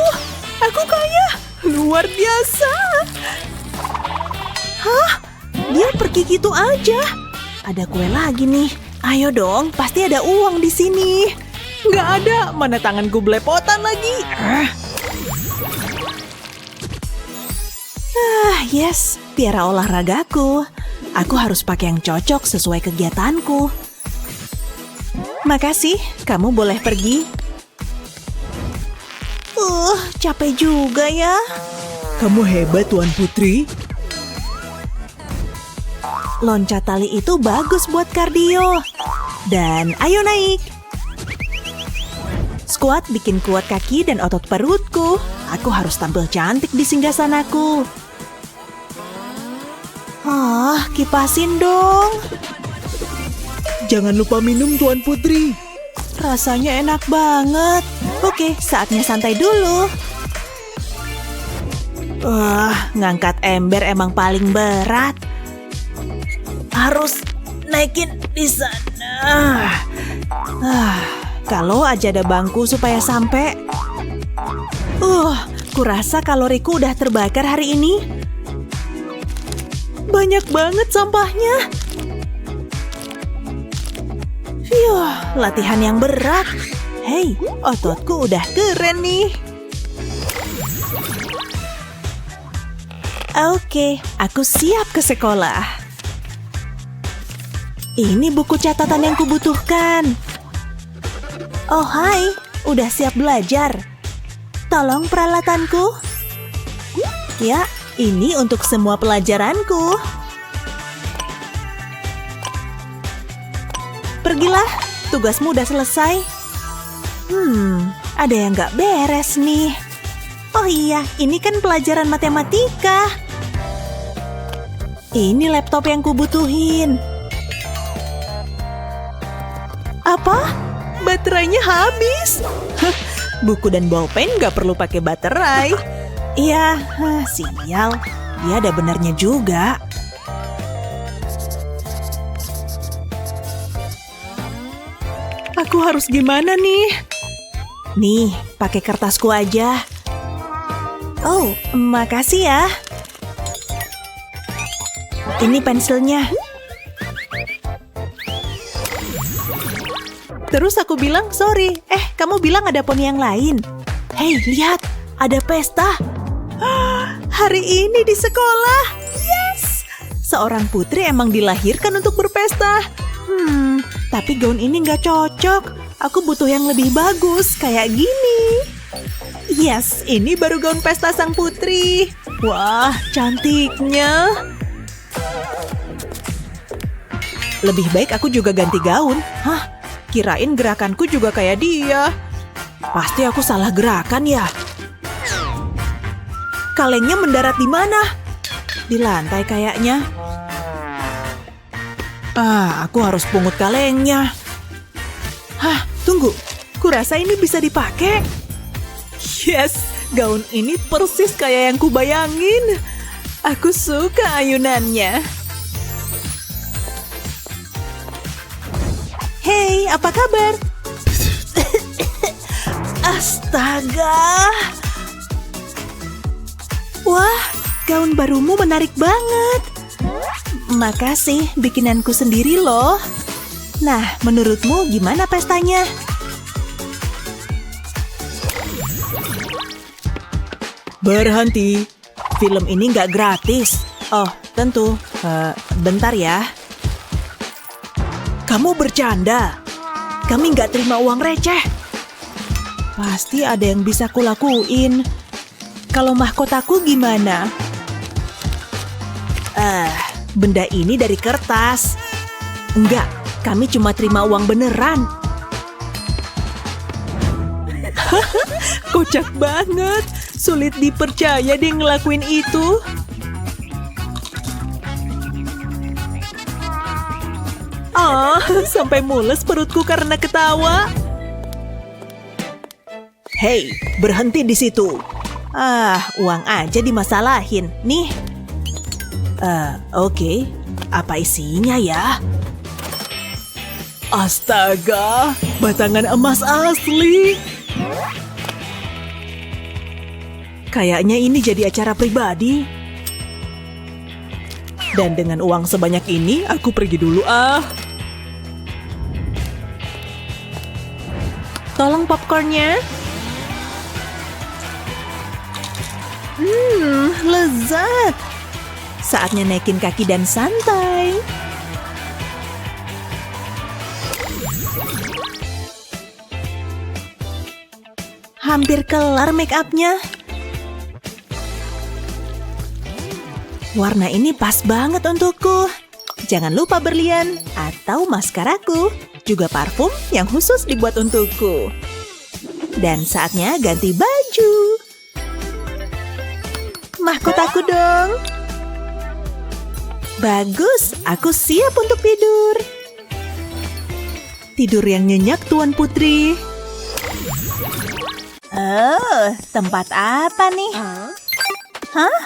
Aku kaya. Luar biasa. Hah? Dia pergi gitu aja. Ada kue lagi nih. Ayo dong, pasti ada uang di sini. Nggak ada, mana tanganku belepotan lagi. Yes, piara olahragaku. Aku harus pakai yang cocok sesuai kegiatanku. Makasih, kamu boleh pergi. Capek juga ya. Kamu hebat, Tuan Putri. Loncat tali itu bagus buat kardio. Dan ayo naik. Squat bikin kuat kaki dan otot perutku. Aku harus tampil cantik di singgasanaku. Kipasin dong. Jangan lupa minum, Tuan Putri. Rasanya enak banget. Oke, saatnya santai dulu. Ngangkat ember emang paling berat. Harus naikin di sana. Kalau aja ada bangku supaya sampai. Kurasa kaloriku udah terbakar hari ini. Banyak banget sampahnya. Latihan yang berat. Hei, ototku udah keren nih. Oke, aku siap ke sekolah. Ini buku catatan yang kubutuhkan. Oh hai, udah siap belajar. Tolong peralatanku. Ya, ini untuk semua pelajaranku. Pergilah, tugasmu udah selesai. Ada yang nggak beres nih. Oh iya, ini kan pelajaran matematika. Ini laptop yang kubutuhin. Apa? Baterainya habis? Buku dan bolpen nggak perlu pakai baterai. Iya, sial. Dia ada benarnya juga. Aku harus gimana nih? Nih, pakai kertasku aja. Oh, makasih ya. Ini pensilnya. Terus aku bilang, sorry. Kamu bilang ada poni yang lain. Hei, lihat. Ada pesta. Hari ini di sekolah. Yes! Seorang putri emang dilahirkan untuk berpesta. Tapi gaun ini nggak cocok. Aku butuh yang lebih bagus, kayak gini. Yes, ini baru gaun pesta sang putri. Wah, cantiknya. Lebih baik aku juga ganti gaun. Hah? Kirain gerakanku juga kayak dia. Pasti aku salah gerakan ya. Kalengnya mendarat di mana? Di lantai kayaknya. Aku harus pungut kalengnya. Hah, tunggu. Kurasa ini bisa dipakai. Yes, gaun ini persis kayak yang kubayangin. Aku suka ayunannya. Hey, apa kabar? Astaga. Wah, gaun barumu menarik banget. Makasih, bikinanku sendiri loh. Nah, menurutmu gimana pestanya? Berhenti. Film ini nggak gratis. Oh, tentu. Bentar ya. Kamu bercanda. Kami nggak terima uang receh. Pasti ada yang bisa kulakuin. Kalau mahkotaku gimana? Benda ini dari kertas. Enggak, kami cuma terima uang beneran. Kocak banget. Sulit dipercaya dia ngelakuin itu. Sampai mules perutku karena ketawa. Hei, berhenti di situ. Uang aja dimasalahin. Nih. Oke. Apa isinya ya? Astaga, batangan emas asli. Kayaknya ini jadi acara pribadi. Dan dengan uang sebanyak ini, aku pergi dulu Tolong popcornnya. Lezat. Saatnya naikin kaki dan santai. Hampir kelar make up-nya. Warna ini pas banget untukku. Jangan lupa berlian atau maskaraku. Juga parfum yang khusus dibuat untukku. Dan saatnya ganti baju. Mahkotaku dong. Bagus, aku siap untuk tidur. Tidur yang nyenyak, Tuan Putri. Tempat apa nih? Hah?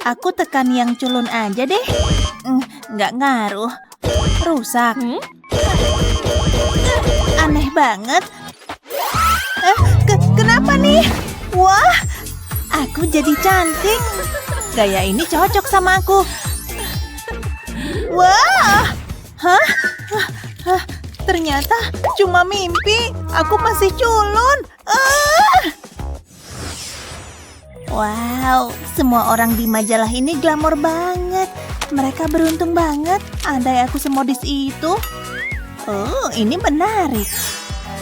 Aku tekan yang culun aja deh. Nggak ngaruh. Rusak. Aneh banget. Kenapa nih? Wah, aku jadi cantik. Gaya ini cocok sama aku. Wah, ternyata cuma mimpi. Aku masih culun. Wow, semua orang di majalah ini glamor banget. Mereka beruntung banget. Andai aku semodis itu. Ini menarik.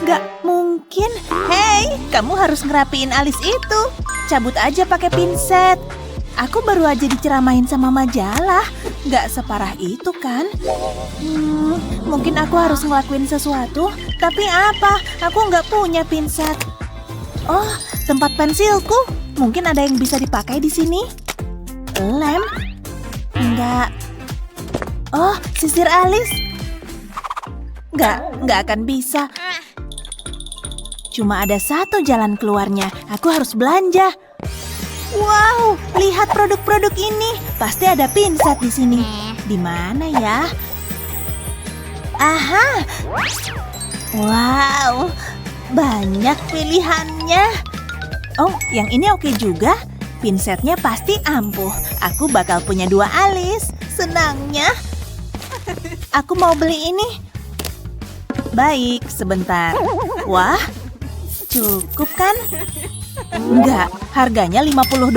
Gak mungkin. Hei, kamu harus ngerapiin alis itu. Cabut aja pakai pinset. Aku baru aja diceramain sama majalah. Gak separah itu kan? Mungkin aku harus ngelakuin sesuatu. Tapi apa? Aku gak punya pinset. Oh, tempat pensilku. Mungkin ada yang bisa dipakai di sini. Lem? Enggak. Oh, sisir alis. Enggak akan bisa. Cuma ada satu jalan keluarnya. Aku harus belanja. Wow, lihat produk-produk ini. Pasti ada pinset di sini. Di mana ya? Aha. Wow, banyak pilihannya. Oh, yang ini oke juga. pinsetnya pasti ampuh. Aku bakal punya 2 alis. Senangnya. Aku mau beli ini. Baik, sebentar. Wah, cukup kan? Enggak, harganya $50.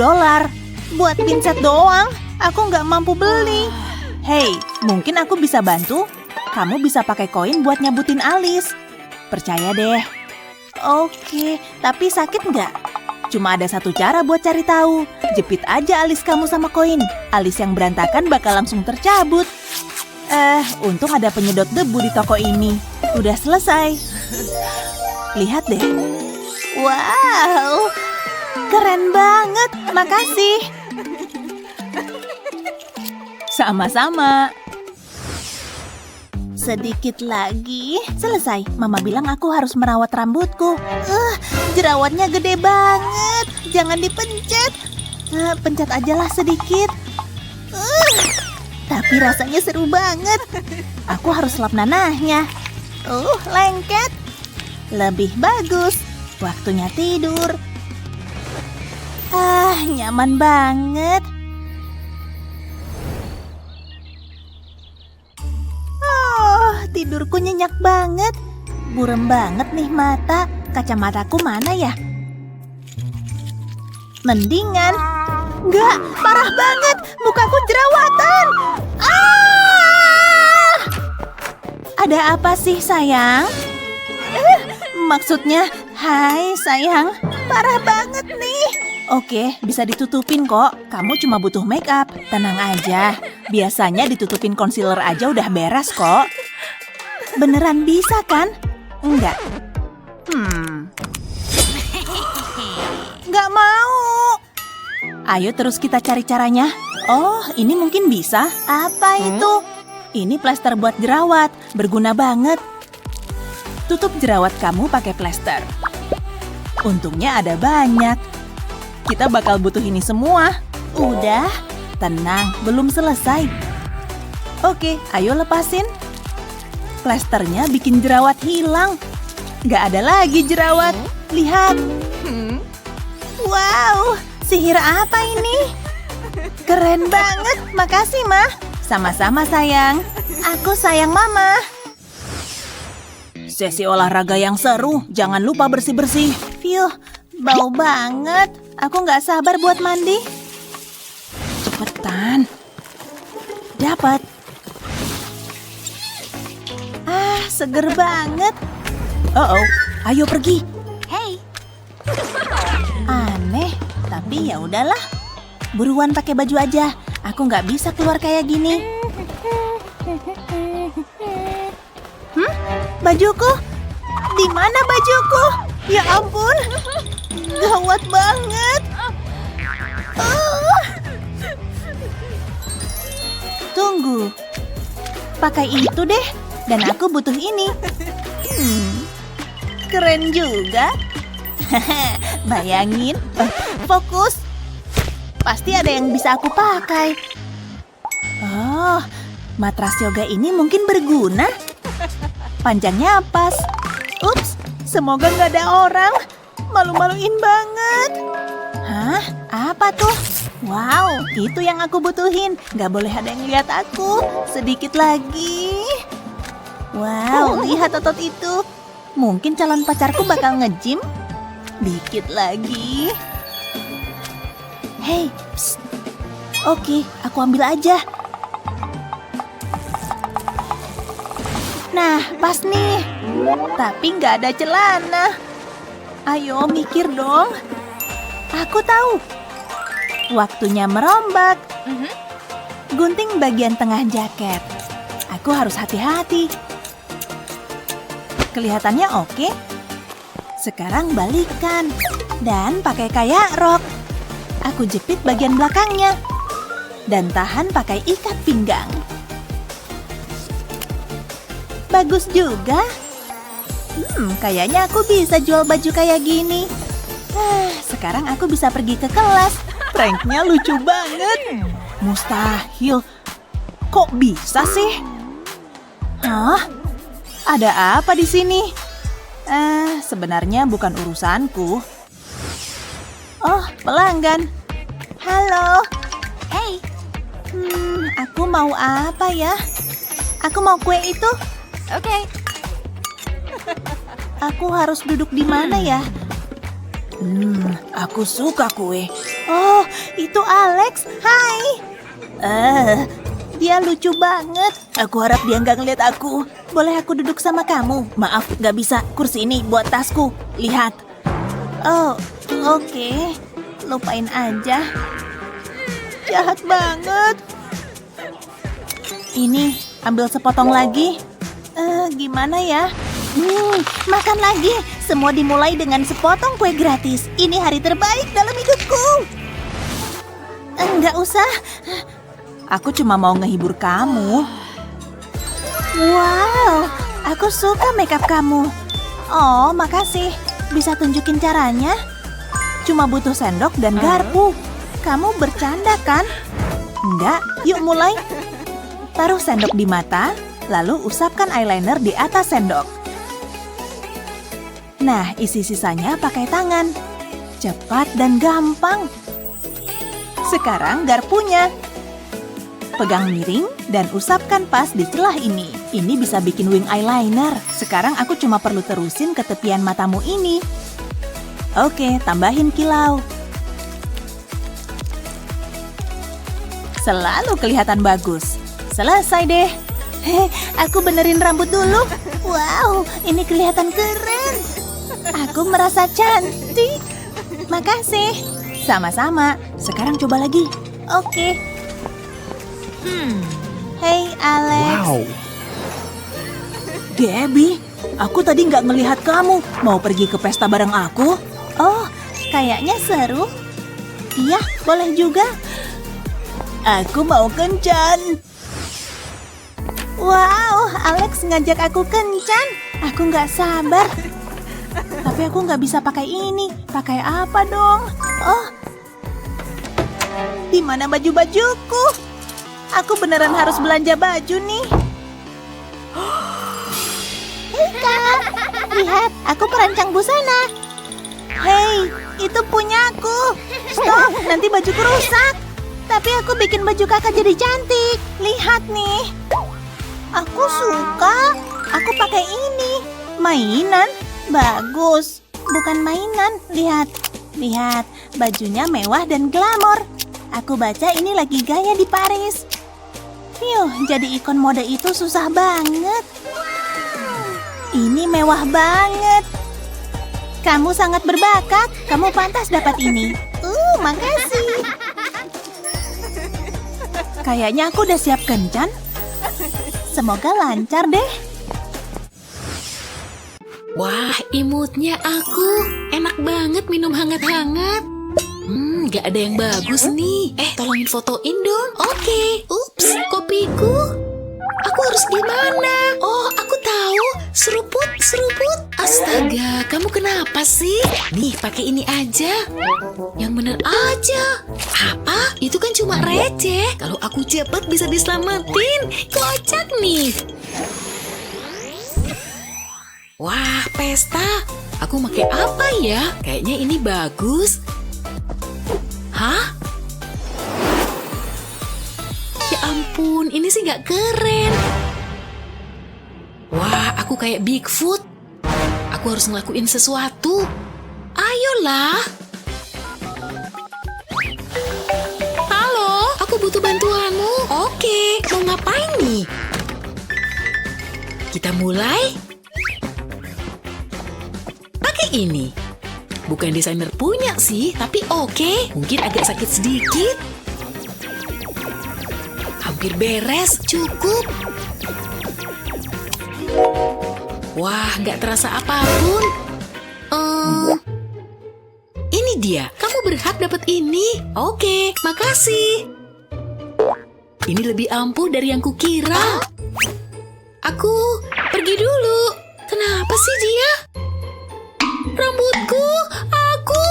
Buat pinset doang, aku nggak mampu beli. Hei, mungkin aku bisa bantu? Kamu bisa pakai koin buat nyabutin alis. Percaya deh. Oke, tapi sakit nggak? Cuma ada satu cara buat cari tahu. Jepit aja alis kamu sama koin. Alis yang berantakan bakal langsung tercabut. Untung ada penyedot debu di toko ini. Udah selesai. Lihat deh. Wow, keren banget. Makasih. Sama-sama. Sedikit lagi. Selesai. Mama bilang aku harus merawat rambutku. Jerawatnya gede banget. Jangan dipencet. Pencet ajalah sedikit. Tapi rasanya seru banget. Aku harus lap nanahnya. Lengket. Lebih bagus. Waktunya tidur. Nyaman banget. Tidurku nyenyak banget. Buram banget nih mata. Kacamataku mana ya? Mendingan. Nggak, parah banget. Mukaku jerawatan. Ada apa sih sayang? Maksudnya, hai sayang. Parah banget nih. Oke, bisa ditutupin kok. Kamu cuma butuh make up. Tenang aja. Biasanya ditutupin concealer aja udah beres kok. Beneran bisa kan? Enggak. Nggak mau. Ayo terus kita cari caranya. Oh, ini mungkin bisa. Apa itu? Ini plester buat jerawat. Berguna banget. Tutup jerawat kamu pakai plester. Untungnya ada banyak. Kita bakal butuh ini semua. Udah. Tenang, belum selesai. Oke, ayo lepasin. Plesternya bikin jerawat hilang. Gak ada lagi jerawat. Lihat. Wow, sihir apa ini? Keren banget. Makasih, Ma. Sama-sama, sayang. Aku sayang Mama. Sesi olahraga yang seru. Jangan lupa bersih-bersih. Fiuh, bau banget. Aku gak sabar buat mandi. Cepetan. Dapat. Seger banget. Ayo pergi. Hey. Aneh, tapi ya udahlah. Buruan pakai baju aja. Aku nggak bisa keluar kayak gini. Bajuku? Di mana bajuku? Ya ampun. Gawat banget. Tunggu. Pakai itu deh. Dan aku butuh ini. Keren juga. Bayangin. Fokus. Pasti ada yang bisa aku pakai. Oh, matras yoga ini mungkin berguna. Panjangnya pas. Ups, semoga nggak ada orang. Malu-maluin banget. Hah? Apa tuh? Wow, itu yang aku butuhin. Nggak boleh ada yang lihat aku. Sedikit lagi. Wow, lihat otot itu. Mungkin calon pacarku bakal nge-gym. Dikit lagi. Hei, psst. Oke, aku ambil aja. Nah, pas nih. Tapi nggak ada celana. Ayo mikir dong. Aku tahu. Waktunya merombak. Gunting bagian tengah jaket. Aku harus hati-hati. Kelihatannya oke. Sekarang balikan. Dan pakai kayak rok. Aku jepit bagian belakangnya. Dan tahan pakai ikat pinggang. Bagus juga. Kayaknya aku bisa jual baju kayak gini. Sekarang aku bisa pergi ke kelas. Pranknya lucu banget. Mustahil. Kok bisa sih? Hah? Ada apa di sini? Sebenarnya bukan urusanku. Oh, pelanggan. Halo. Hey. Aku mau apa ya? Aku mau kue itu. Oke. Aku harus duduk di mana ya? Aku suka kue. Oh, itu Alex. Hai. Dia lucu banget. Aku harap dia nggak ngeliat aku. Boleh aku duduk sama kamu? Maaf, nggak bisa. Kursi ini buat tasku. Lihat. Oh, oke. Lupain aja. Jahat banget. Ini, ambil sepotong lagi. Gimana ya? Makan lagi. Semua dimulai dengan sepotong kue gratis. Ini hari terbaik dalam hidupku. Enggak usah. Aku cuma mau ngehibur kamu. Wow, aku suka makeup kamu. Oh, makasih. Bisa tunjukin caranya? Cuma butuh sendok dan garpu. Kamu bercanda kan? Enggak, yuk mulai. Taruh sendok di mata, lalu usapkan eyeliner di atas sendok. Nah, isi sisanya pakai tangan. Cepat dan gampang. Sekarang garpunya. Pegang miring dan usapkan pas di celah ini. Ini bisa bikin wing eyeliner. Sekarang aku cuma perlu terusin ke tepian matamu ini. Oke, tambahin kilau. Selalu kelihatan bagus. Selesai deh. Aku benerin rambut dulu. Wow, ini kelihatan keren. Aku merasa cantik. Makasih. Sama-sama. Sekarang coba lagi. Oke. Hey, Alex. Wow. Gabby, aku tadi nggak ngelihat kamu. Mau pergi ke pesta bareng aku? Oh, kayaknya seru. Iya, boleh juga. Aku mau kencan. Wow, Alex ngajak aku kencan. Aku nggak sabar. Tapi aku nggak bisa pakai ini. Pakai apa dong? Oh, di mana baju-bajuku? Aku beneran harus belanja baju nih. Hei Kak, lihat, aku perancang busana. Hei, itu punyaku. Stop, nanti bajuku rusak. Tapi aku bikin baju kakak jadi cantik. Lihat nih. Aku suka. Aku pakai ini. Mainan? Bagus. Bukan mainan. Lihat. Lihat, bajunya mewah dan glamor. Aku baca ini lagi gaya di Paris. Jadi ikon mode itu susah banget. Ini mewah banget. Kamu sangat berbakat. Kamu pantas dapat ini. Makasih. Kayaknya aku udah siap kencan. Semoga lancar deh. Wah, imutnya aku. Enak banget minum hangat-hangat. Gak ada yang bagus nih. Tolongin fotoin dong. Oke. Ups, kopiku. Aku harus gimana? Oh, aku tahu. Seruput, seruput. Astaga, kamu kenapa sih? Nih, pakai ini aja. Yang bener aja. Apa? Itu kan cuma receh. Kalau aku cepet bisa diselamatin. Kocak nih. Wah, pesta. Aku pakai apa ya? Kayaknya ini bagus. Hah? Ya ampun, ini sih nggak keren. Wah, aku kayak Bigfoot. Aku harus ngelakuin sesuatu. Ayolah. Halo, aku butuh bantuanmu. Oke, mau ngapain nih? Kita mulai. Pakai ini. Bukan desainer punya sih, tapi oke. Mungkin agak sakit sedikit. Hampir beres, cukup. Wah, nggak terasa apapun. Ini dia, kamu berhak dapat ini. Oke, makasih. Ini lebih ampuh dari yang kukira. Aku pergi dulu. Kenapa sih dia? Rambutku, aku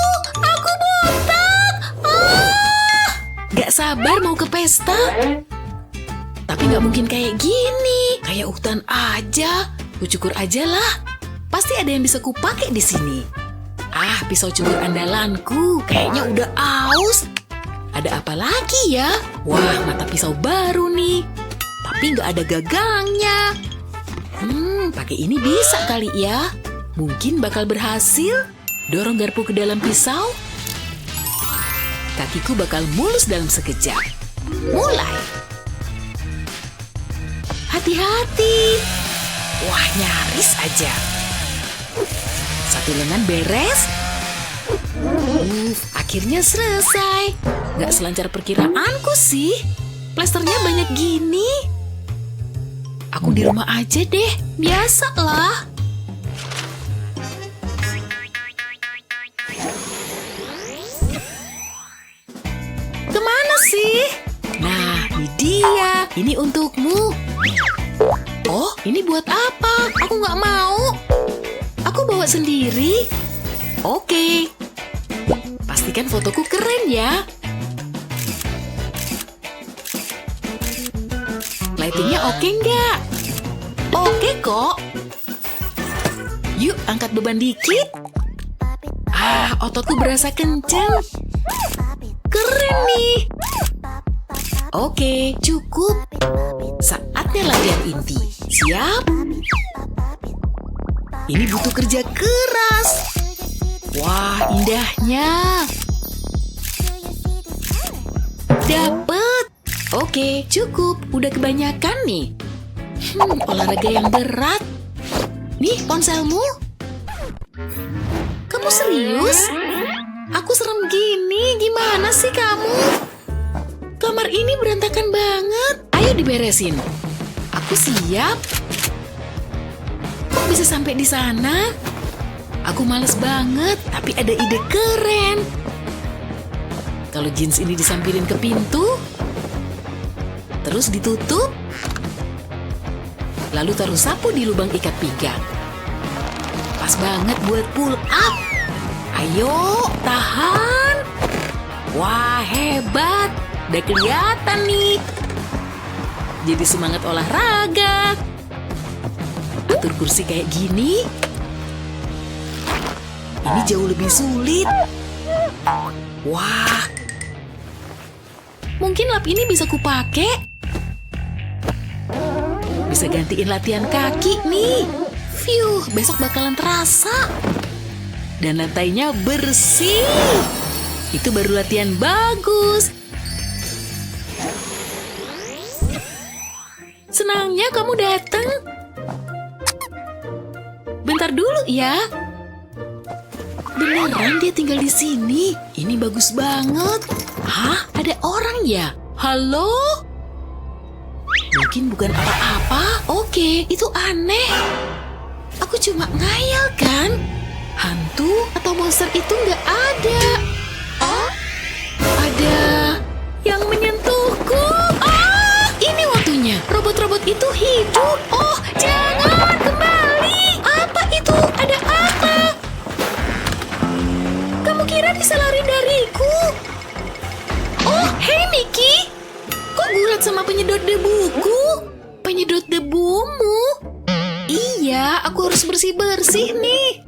botak. Gak sabar mau ke pesta. Tapi gak mungkin kayak gini. Kayak hutan aja. Ku cukur aja lah. Pasti ada yang bisa kupakai di sini. Pisau cukur andalanku. Kayaknya udah aus. Ada apa lagi ya? Wah, mata pisau baru nih. Tapi nggak ada gagangnya. Pakai ini bisa kali ya. Mungkin bakal berhasil. Dorong garpu ke dalam pisau. Kakiku bakal mulus dalam sekejap. Mulai. Hati-hati. Wah, nyaris aja. Satu lengan beres. Akhirnya selesai. Nggak selancar perkiraanku sih. Plasternya banyak gini. Aku di rumah aja deh. Biasalah. Kemana sih? Nah, ini dia. Ini untukmu. Oh, ini buat apa? Aku nggak mau. Aku bawa sendiri. Oke. Pastikan fotoku keren ya. Lightingnya oke nggak? Oke kok. Yuk, angkat beban dikit. Ototku berasa kenceng. Keren nih. Oke, cukup. Saatnya latihan inti. Siap? Ini butuh kerja keras. Wah, indahnya. Dapet. Oke, cukup. Udah kebanyakan nih. Olahraga yang berat. Nih, ponselmu. Kamu serius? Aku serem gini. Gimana sih kamu? Kamar ini berantakan banget. Ayo diberesin. Aku siap. Kok bisa sampai di sana? Aku males banget, tapi ada ide keren. Kalau jeans ini disampirin ke pintu, terus ditutup, lalu taruh sapu di lubang ikat pinggang. Pas banget buat pull up. Ayo, tahan. Wah, hebat. Udah kelihatan nih. Jadi semangat olahraga. Atur kursi kayak gini. Ini jauh lebih sulit. Wah. Mungkin lap ini bisa kupake. Bisa gantiin latihan kaki nih. Phew, besok bakalan terasa. Dan lantainya bersih. Itu baru latihan bagus. Senangnya kamu datang. Bentar dulu ya. Beneran dia tinggal di sini? Ini bagus banget. Hah? Ada orang ya? Halo? Mungkin bukan apa-apa. Oke, itu aneh. Aku cuma ngayal kan? Hantu atau monster itu nggak ada. Oh? Ada yang menyentuhku. Ini waktunya. Robot-robot itu hidup. Oh, jangan kembali. Apa itu? Ada apa? Kamu kira bisa lari dariku? Oh, hey Mickey. Kok gulat sama penyedot debuku? Penyedot debumu? Iya, aku harus bersih-bersih nih.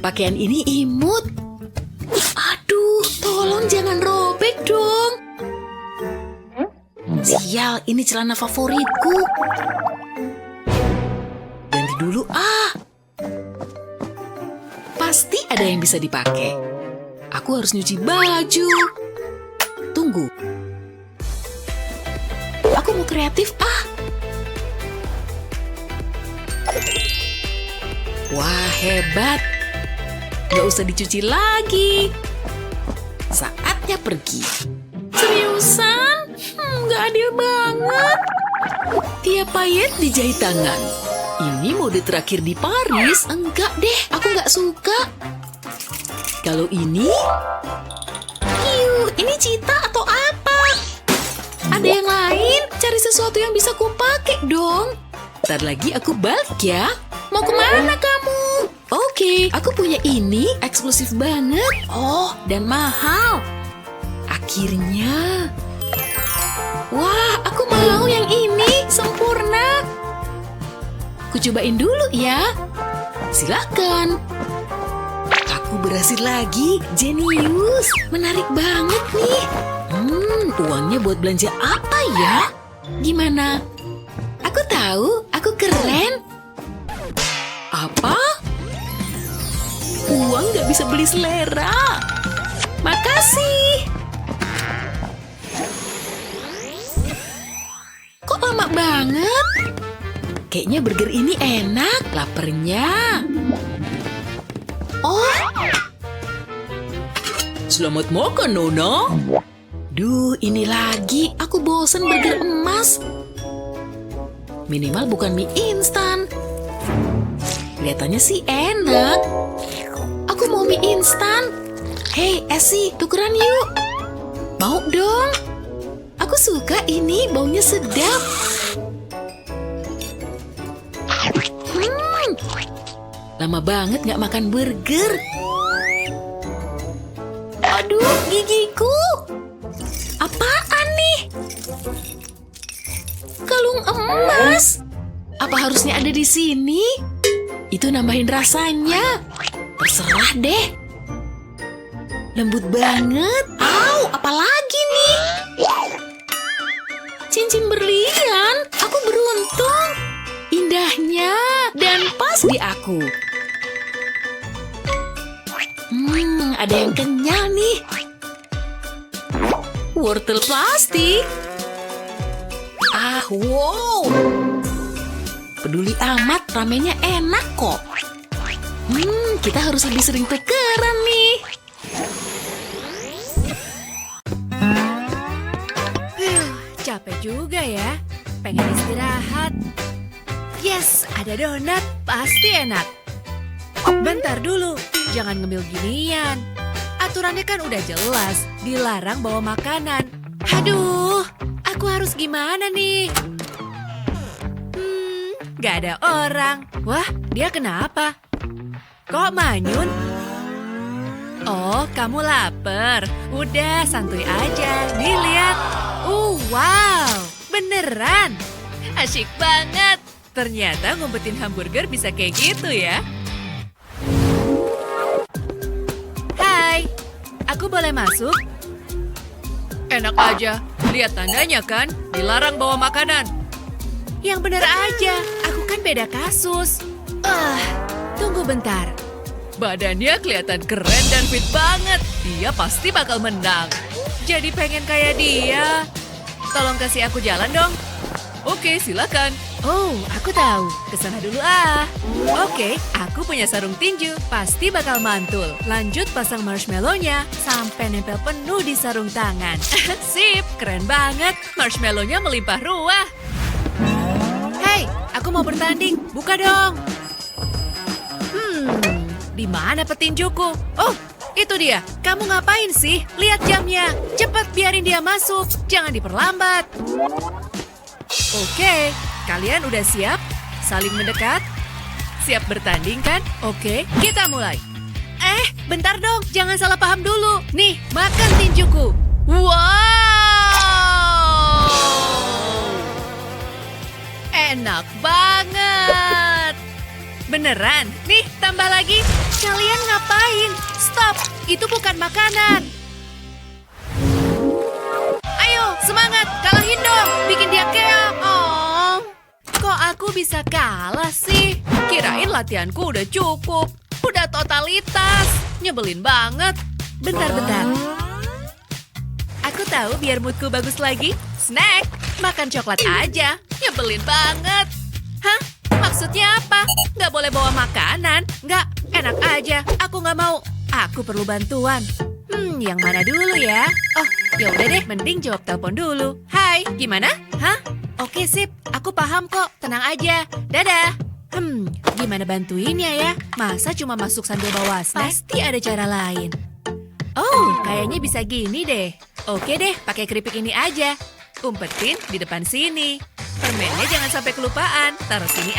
Pakaian ini imut. Aduh, tolong jangan robek dong. Sial, ini celana favoritku. Ganti dulu, Pasti ada yang bisa dipakai. Aku harus nyuci baju. Tunggu. Aku mau kreatif, Wah, hebat. Gak usah dicuci lagi. Saatnya pergi. Seriusan? Gak adil banget. Tiap payet dijahit tangan. Ini mode terakhir di Paris. Enggak deh, aku gak suka. Kalau ini? Ini cita atau apa? Ada yang lain? Cari sesuatu yang bisa kupakai dong. Ntar lagi aku balik ya. Mau kemana kamu? Oke, aku punya ini. Eksklusif banget. Oh, dan mahal. Akhirnya. Wah, aku mau yang ini. Sempurna. Aku cobain dulu ya. Silakan. Aku Aku berhasil lagi, jenius. Menarik banget nih. Uangnya buat belanja apa ya? Gimana? Aku tahu, aku keren. Apa? Uang gak bisa beli selera. Makasih. Kok lama banget? Kayaknya burger ini enak, lapernya. Oh, selamat makan, Nona. Duh, ini lagi. Aku bosen burger emas. Minimal bukan mie instan. Kelihatannya sih enak. Aku mau mie instan. Hei, Esi, tukeran yuk. Mau dong. Aku suka ini, baunya sedap. Lama banget gak makan burger. Aduh, gigiku. Apaan nih? Kalung emas. Apa harusnya ada di sini? Itu nambahin rasanya. Terserah deh. Lembut banget. Au, apalagi nih? Cincin berlian. Aku beruntung. Indahnya dan pas di aku. Ada yang kenyal nih. Wortel plastik. Wow. Peduli amat, ramenya enak kok. Kita harus lebih sering tukeran nih. Capek juga ya. Pengen istirahat. Yes, ada donat. Pasti enak. Bentar dulu. Jangan ngemil ginian. Aturannya kan udah jelas. Dilarang bawa makanan. Aduh, aku harus gimana nih? Gak ada orang. Wah, dia kenapa? Kok manyun? Oh, kamu lapar. Udah, santuy aja. Nih, lihat. Wow, beneran. Asyik banget. Ternyata ngumpetin hamburger bisa kayak gitu ya. Hai, aku boleh masuk? Enak aja. Lihat tandanya kan, dilarang bawa makanan. Yang bener aja, aku kan beda kasus. Tunggu bentar. Badannya kelihatan keren dan fit banget. Dia pasti bakal menang. Jadi pengen kayak dia. Tolong kasih aku jalan dong. Oke, silakan. Oh, aku tahu. Kesana dulu ah. Oke, aku punya sarung tinju. Pasti bakal mantul. Lanjut pasang marshmallow-nya sampai nempel penuh di sarung tangan. Sip, keren banget. Marshmallow-nya melimpah ruah. Hei, aku mau bertanding. Buka dong. Di mana petinjuku? Oh, itu dia. Kamu ngapain sih? Lihat jamnya. Cepat biarin dia masuk. Jangan diperlambat. Oke, kalian udah siap? Saling mendekat? Siap bertanding kan? Oke, kita mulai. Bentar dong. Jangan salah paham dulu. Nih, makan tinjuku. Wow! Enak banget. Beneran? Nih, tambah lagi. Kalian ngapain? Stop, itu bukan makanan. Ayo, semangat, kalahin dong. Bikin dia keok. Oh, kok aku bisa kalah sih? Kirain latihanku udah cukup. Udah totalitas. Nyebelin banget. Bentar-bentar. Aku tahu biar moodku bagus lagi. Snack, makan coklat aja. Nyebelin banget. Hah? Maksudnya apa? Nggak boleh bawa makanan? Nggak, enak aja. Aku nggak mau. Aku perlu bantuan. Yang mana dulu ya? Oh, ya udah deh. Mending jawab telepon dulu. Hai, gimana? Hah? Oke, sip. Aku paham kok. Tenang aja. Dadah. Gimana bantuinnya ya? Masa cuma masuk sambil bawa snack? Pasti ada cara lain. Oh, kayaknya bisa gini deh. Oke deh, pakai keripik ini aja. Umpetin di depan sini. Permennya jangan sampai kelupaan. Taruh sini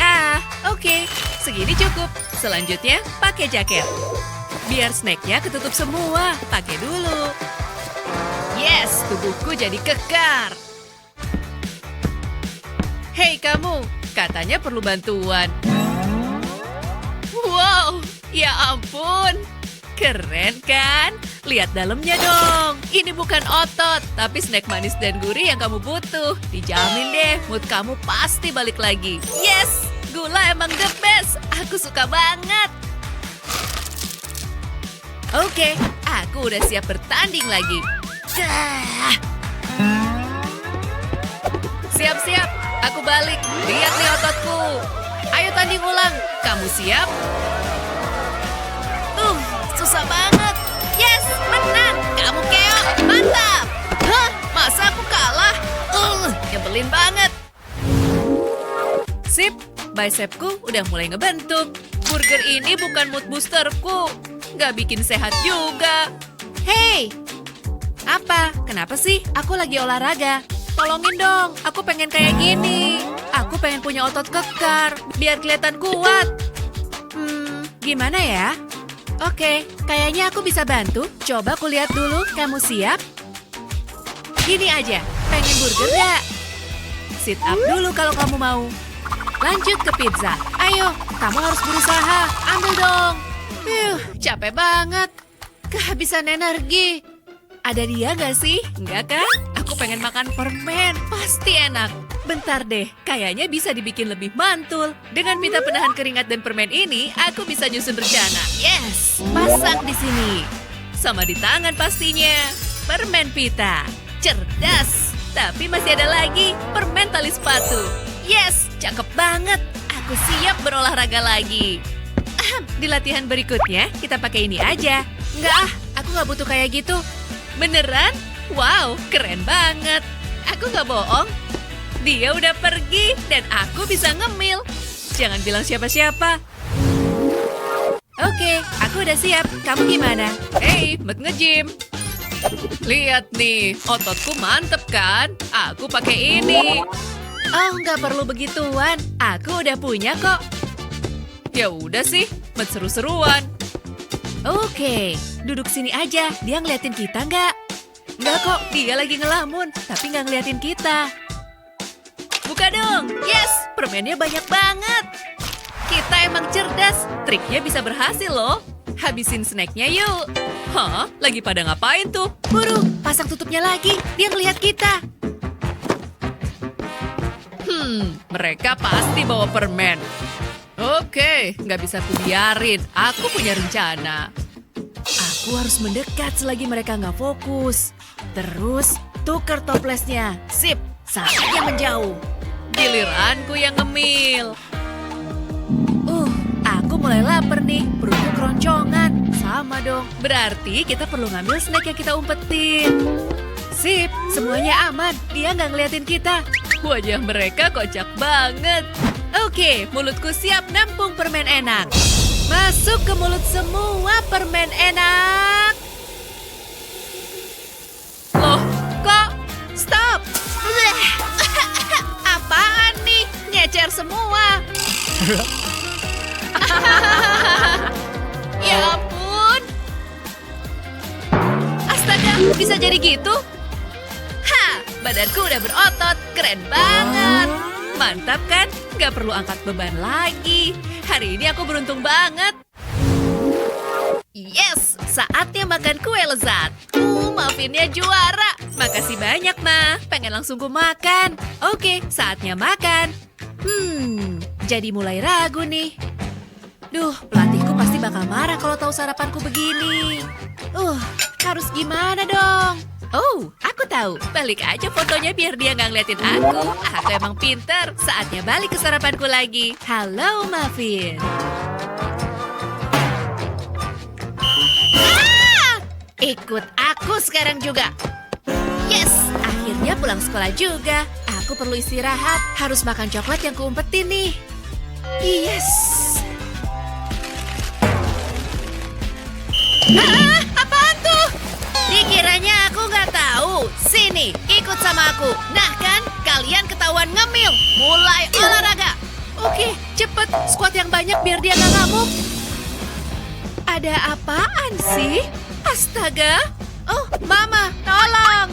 Oke, segini cukup. Selanjutnya, pakai jaket. Biar snacknya ketutup semua. Pakai dulu. Yes, tubuhku jadi kekar. Hei kamu, katanya perlu bantuan. Wow, ya ampun. Keren kan? Lihat dalamnya dong. Ini bukan otot, tapi snack manis dan gurih yang kamu butuh. Dijamin deh, mood kamu pasti balik lagi. Yes! Gula emang the best. Aku suka banget. Oke, aku udah siap bertanding lagi. Dah. Siap-siap, aku balik. Lihat nih ototku. Ayo tanding ulang. Kamu siap? Susah banget. Yes, menang. Kamu keok. Mantap. Hah? Masa aku kalah? Nyebelin banget. Sip, bicepku udah mulai ngebentuk. Burger ini bukan mood boosterku. Nggak bikin sehat juga. Hey, apa? Kenapa sih? Aku lagi olahraga. Tolongin dong, aku pengen kayak gini. Aku pengen punya otot kekar, biar kelihatan kuat. Gimana ya? Oke, kayaknya aku bisa bantu. Coba aku lihat dulu, kamu siap? Gini aja, pengen burger gak? Sit up dulu kalau kamu mau. Lanjut ke pizza. Ayo, kamu harus berusaha. Ambil dong. Capek banget. Kehabisan energi. Ada dia gak sih? Enggak kan? Aku pengen makan permen. Pasti enak. Bentar deh, kayaknya bisa dibikin lebih mantul. Dengan pita penahan keringat dan permen ini, aku bisa nyusun rencana. Yes, pasang di sini. Sama di tangan pastinya. Permen pita. Cerdas. Tapi masih ada lagi, permen tali sepatu. Yes, cakep banget. Aku siap berolahraga lagi. Di latihan berikutnya, kita pakai ini aja. Enggak, aku nggak butuh kayak gitu. Beneran? Wow, keren banget. Aku nggak bohong. Dia udah pergi dan aku bisa ngemil. Jangan bilang siapa-siapa. Oke, aku udah siap. Kamu gimana? Hey, buat nge-gym. Lihat nih, ototku mantep kan? Aku pakai ini. Oh, nggak perlu begituan. Aku udah punya kok. Ya udah sih, buat seru-seruan. Oke, duduk sini aja. Dia ngeliatin kita nggak? Nggak kok, dia lagi ngelamun, tapi nggak ngeliatin kita. Buka dong. Yes, permennya banyak banget. Kita emang cerdas. Triknya bisa berhasil loh. Habisin snacknya yuk. Hah? Lagi pada ngapain tuh? Buru, pasang tutupnya lagi. Dia ngelihat kita. Mereka pasti bawa permen. Oke, nggak bisa kubiarin. Aku punya rencana. Aku harus mendekat selagi mereka nggak fokus. Terus, tuker toplesnya. Sip, saatnya menjauh. Giliranku yang ngemil. Aku mulai lapar nih. Perutku keroncongan. Sama dong. Berarti kita perlu ngambil snack yang kita umpetin. Sip, semuanya aman. Dia nggak ngeliatin kita. Wajah mereka kocak banget. Oke, mulutku siap nampung permen enak. Masuk ke mulut semua permen enak. Loh, kok? Stop! Apaan nih? Ngecer semua. Ya ampun. Astaga, bisa jadi gitu? Badanku udah berotot, keren banget. Mantap kan? Gak perlu angkat beban lagi. Hari ini aku beruntung banget. Yes, saatnya makan kue lezat. Muffinnya juara. Makasih banyak, Ma. Pengen langsung ku makan. Oke, saatnya makan. Jadi mulai ragu nih. Duh, pelatihku pasti bakal marah kalau tahu sarapanku begini. Harus gimana dong? Oh, aku tahu. Balik aja fotonya biar dia nggak ngeliatin aku. Aku emang pinter. Saatnya balik ke sarapanku lagi. Halo, Muffin. Ikut aku sekarang juga. Yes, akhirnya pulang sekolah juga. Aku perlu istirahat. Harus makan coklat yang kuumpetin nih. Yes. Apaan tuh? Dikiranya aku nggak tahu. Sini, ikut sama aku. Nah kan, kalian ketahuan ngemil. Mulai olahraga. Oke, cepet. Squat yang banyak biar dia nggak ngamuk. Ada apaan sih? Astaga. Oh, Mama, tolong.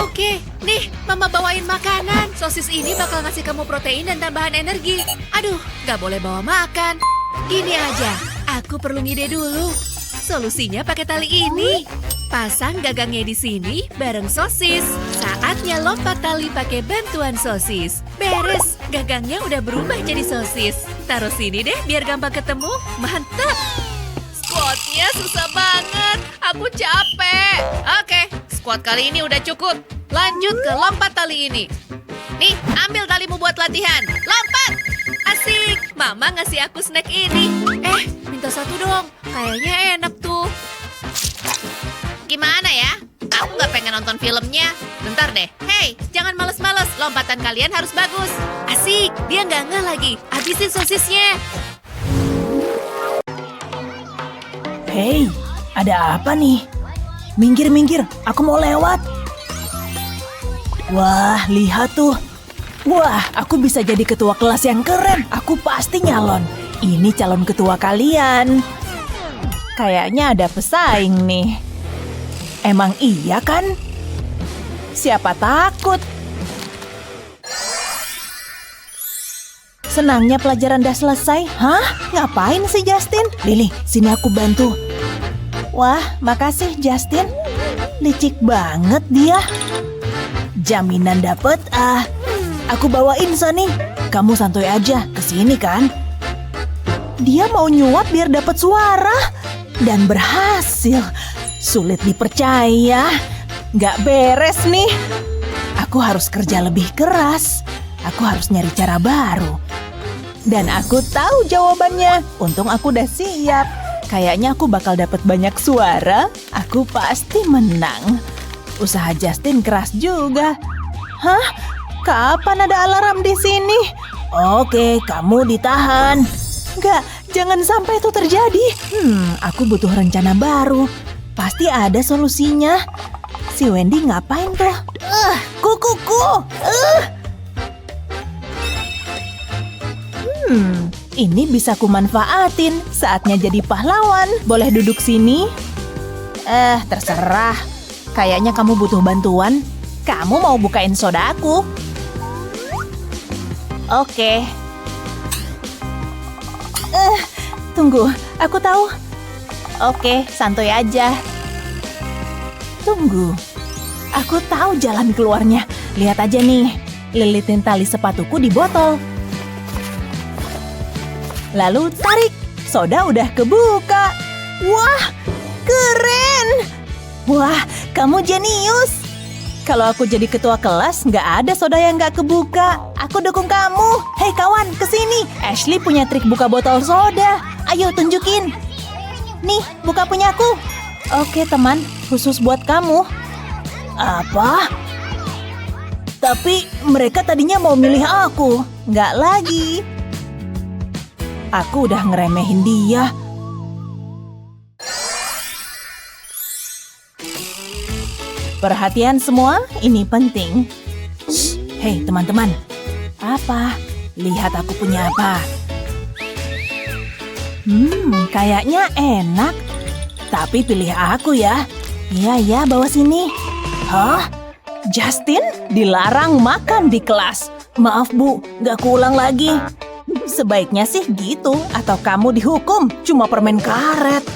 Oke, nih, Mama bawain makanan. Sosis ini bakal ngasih kamu protein dan tambahan energi. Aduh, nggak boleh bawa makan. Gini aja, aku perlu ngide dulu. solusinya pakai tali ini. Pasang gagangnya di sini bareng sosis. Saatnya lompat tali pakai bantuan sosis. Beres, gagangnya udah berubah jadi sosis. Taruh sini deh biar gampang ketemu. Mantap! Squatnya susah banget. Aku capek. Oke, squat kali ini udah cukup. Lanjut ke lompat tali ini. Nih, ambil talimu buat latihan. Lompat! Asik! Mama ngasih aku snack ini. Minta satu dong. Kayaknya enak tuh. Gimana ya? Aku nggak pengen nonton filmnya. Bentar deh. Hei, jangan males-males. Lompatan kalian harus bagus. Asik! Dia nggak ngeh lagi. Habisin sosisnya. Hei, ada apa nih? Minggir, aku mau lewat. Wah, lihat tuh. Wah, aku bisa jadi ketua kelas yang keren. Aku pasti nyalon. Ini calon ketua kalian. Kayaknya ada pesaing nih. Emang iya kan? Siapa takut? Senangnya pelajaran udah selesai. Hah? Ngapain sih Justin? Lili, sini aku bantu. Wah, makasih Justin. Licik banget dia. Jaminan dapet aku bawain Sunny. Kamu santuy aja, kesini kan? Dia mau nyuap biar dapat suara. Dan berhasil. Sulit dipercaya. Nggak beres nih. Aku harus kerja lebih keras. Aku harus nyari cara baru. Dan aku tahu jawabannya. Untung aku udah siap. Kayaknya aku bakal dapat banyak suara. Aku pasti menang. Usaha Justin keras juga. Hah? Kapan ada alarm di sini? Oke, kamu ditahan. Enggak, jangan sampai itu terjadi. Aku butuh rencana baru. Pasti ada solusinya. Si Wendy ngapain tuh? Kukuku. Ini bisa kumanfaatin. Saatnya jadi pahlawan. Boleh duduk sini? Terserah. Kayaknya kamu butuh bantuan. Kamu mau bukain soda aku? Oke. Tunggu, aku tahu. Oke, santuy aja. Tunggu. Aku tahu jalan keluarnya. Lihat aja nih. Lilitin tali sepatuku di botol. Lalu tarik. Soda udah kebuka. Wah, keren. Wah, kamu jenius. Kalau aku jadi ketua kelas, nggak ada soda yang nggak kebuka. Aku dukung kamu. Hei kawan, kesini. Ashley punya trik buka botol soda. Ayo tunjukin. Nih, buka punyaku. Oke teman, khusus buat kamu. Apa? Tapi mereka tadinya mau milih aku. Nggak lagi. Aku udah ngeremehin dia. Perhatian semua, ini penting. Shh, hei teman-teman. Apa? Lihat aku punya apa. Kayaknya enak. Tapi pilih aku ya. Iya, bawa sini. Hah? Justin dilarang makan di kelas. Maaf Bu, gak keulang lagi. Sebaiknya sih gitu, atau kamu dihukum cuma permen karet.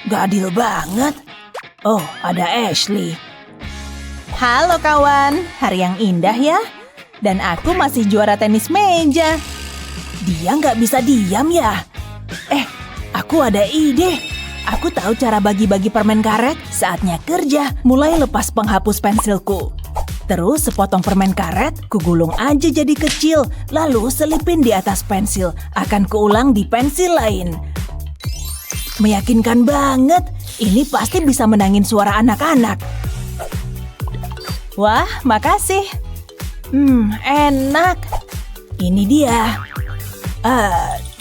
Gak adil banget. Oh, ada Ashley. Halo kawan, hari yang indah ya. Dan aku masih juara tenis meja. Dia nggak bisa diam ya. Aku ada ide. Aku tahu cara bagi-bagi permen karet. Saatnya kerja, mulai lepas penghapus pensilku. Terus sepotong permen karet, kugulung aja jadi kecil. Lalu selipin di atas pensil. Akan kuulang di pensil lain. Meyakinkan banget. Ini pasti bisa menangin suara anak-anak. Wah, makasih. Enak. Ini dia.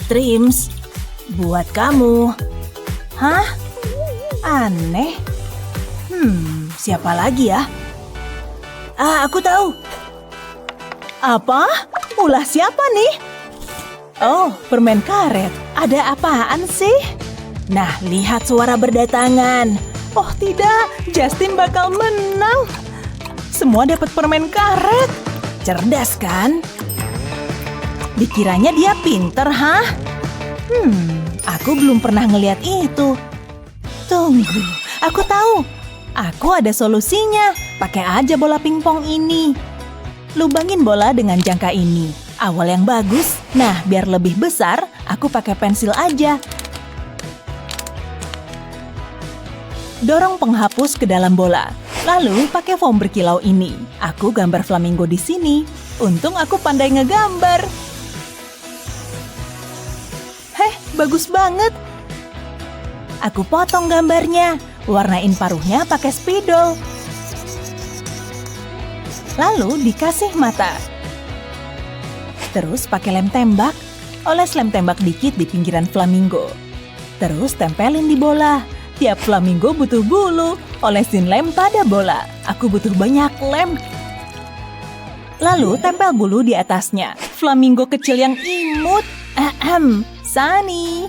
Trims. Buat kamu. Hah? Aneh. Siapa lagi ya? Aku tahu. Apa? Ulah siapa nih? Oh, permen karet. Ada apaan sih? Nah, lihat suara berdatangan. Oh tidak, Justin bakal menang. Semua dapat permen karet. Cerdas kan? Dikiranya dia pinter, hah? Aku belum pernah ngeliat itu. Tunggu, aku tahu. Aku ada solusinya. Pakai aja bola pingpong ini. Lubangin bola dengan jangka ini. Awal yang bagus. Nah, biar lebih besar, aku pakai pensil aja. Dorong penghapus ke dalam bola. Lalu pakai foam berkilau ini. Aku gambar flamingo di sini. Untung aku pandai ngegambar. Heh, bagus banget. Aku potong gambarnya. Warnain paruhnya pakai spidol. Lalu dikasih mata. Terus pakai lem tembak. Oles lem tembak dikit di pinggiran flamingo. Terus tempelin di bola. Tiap flamingo butuh bulu. Olesin lem pada bola. Aku butuh banyak lem. Lalu tempel bulu di atasnya. Flamingo kecil yang imut. Sunny.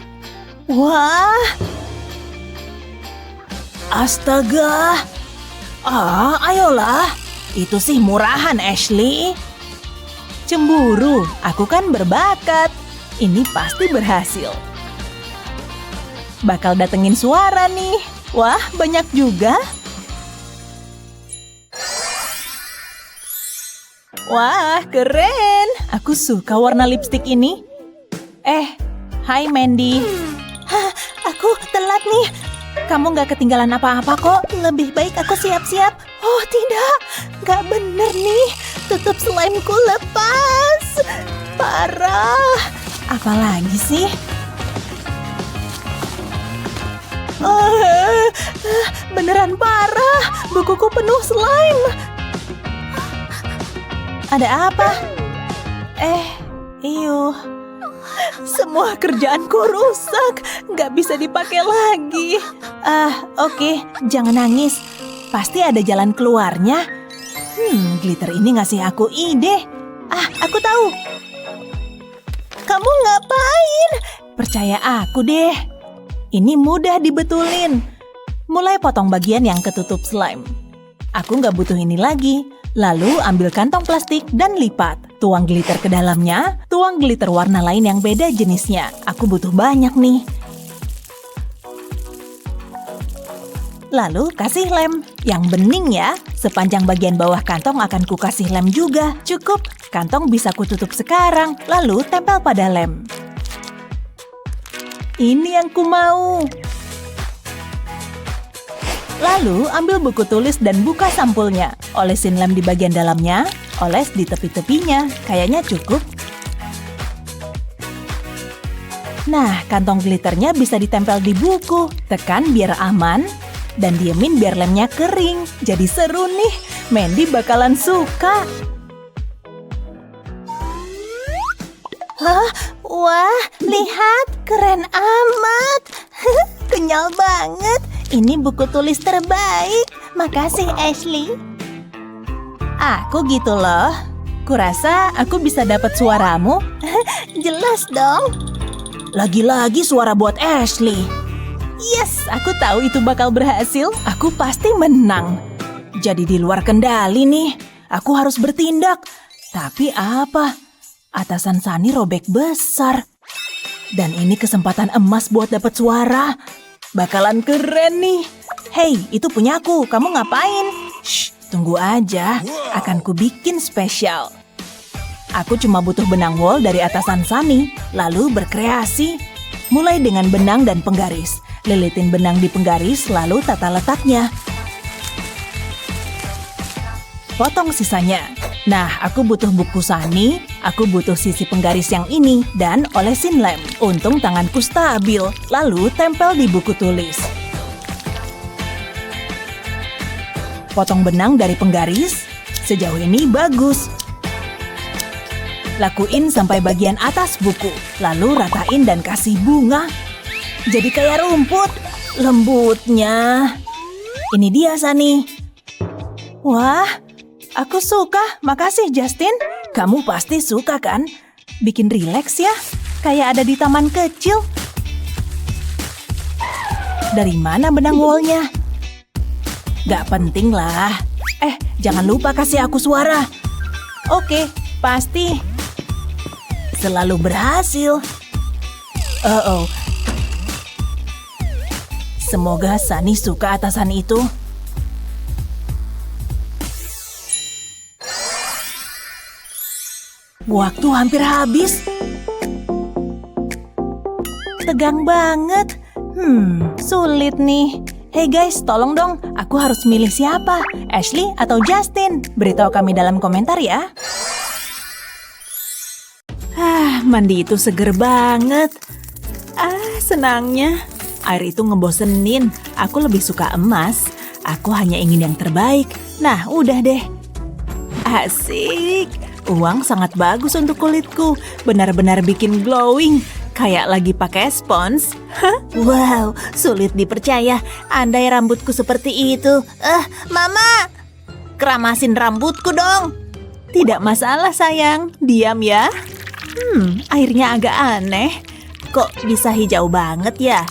Wah. Astaga. Ayolah. Itu sih murahan, Ashley. Cemburu. Aku kan berbakat. Ini pasti berhasil. Bakal datengin suara nih. Wah, banyak juga. Wah, keren. Aku suka warna lipstik ini. Hai Mandy. Aku telat nih. Kamu gak ketinggalan apa-apa kok. Lebih baik aku siap-siap. Oh tidak, gak bener nih. Tutup slime-ku lepas. Parah. Apalagi sih? Beneran parah. Bukuku penuh slime. Ada apa? Iyuh. Semua kerjaanku rusak. Gak bisa dipakai lagi. Oke, jangan nangis. Pasti ada jalan keluarnya. Glitter ini ngasih aku ide. Aku tahu. Kamu ngapain? Percaya aku deh. Ini mudah dibetulin. Mulai potong bagian yang ketutup slime. Aku nggak butuh ini lagi. Lalu ambil kantong plastik dan lipat. Tuang glitter ke dalamnya. Tuang glitter warna lain yang beda jenisnya. Aku butuh banyak nih. Lalu kasih lem. Yang bening ya. Sepanjang bagian bawah kantong akan kukasih lem juga. Cukup. Kantong bisa kututup sekarang. Lalu tempel pada lem. Ini yang ku mau. Lalu ambil buku tulis dan buka sampulnya. Olesin lem di bagian dalamnya, oles di tepi-tepinya. Kayaknya cukup. Nah, kantong glitternya bisa ditempel di buku. Tekan biar aman, dan diemin biar lemnya kering. Jadi seru nih, Mandy bakalan suka. Wah, lihat, keren amat. Kenyal banget. Ini buku tulis terbaik. Makasih, Ashley. Aku gitu loh. Kurasa aku bisa dapat suaramu. Jelas dong. Lagi-lagi suara buat Ashley. Yes, aku tahu itu bakal berhasil. Aku pasti menang. Jadi di luar kendali nih. Aku harus bertindak. Tapi apa? Atasan Sunny robek besar. Dan ini kesempatan emas buat dapat suara. Bakalan keren nih. Hei, itu punyaku. Kamu ngapain? Shh, tunggu aja. Akan kubikin spesial. Aku cuma butuh benang wol dari atasan Sunny. Lalu berkreasi. Mulai dengan benang dan penggaris. Lilitin benang di penggaris, lalu tata letaknya. Potong sisanya. Nah, aku butuh buku Sunny, aku butuh sisi penggaris yang ini, dan olesin lem. Untung tanganku stabil, lalu tempel di buku tulis. Potong benang dari penggaris, sejauh ini bagus. Lakuin sampai bagian atas buku, lalu ratain dan kasih bunga. Jadi kayak rumput, lembutnya. Ini dia, Sunny. Wah, aku suka. Makasih, Justin. Kamu pasti suka kan? Bikin rileks ya. Kayak ada di taman kecil. Dari mana benang wolnya? Gak penting lah. Jangan lupa kasih aku suara. Oke, pasti. Selalu berhasil. Semoga Sunny suka atasan itu. Waktu hampir habis. Tegang banget. Sulit nih. Hey guys, tolong dong. Aku harus milih siapa? Ashley atau Justin? Beritahu kami dalam komentar ya. Mandi itu seger banget. Senangnya. Air itu ngebosenin. Aku lebih suka emas. Aku hanya ingin yang terbaik. Nah, udah deh. Asik. Uang sangat bagus untuk kulitku. Benar-benar bikin glowing. Kayak lagi pakai spons. Wow, sulit dipercaya. Andai rambutku seperti itu. Mama! Keramasin rambutku dong. Tidak masalah sayang. Diam ya. Airnya agak aneh. Kok bisa hijau banget ya?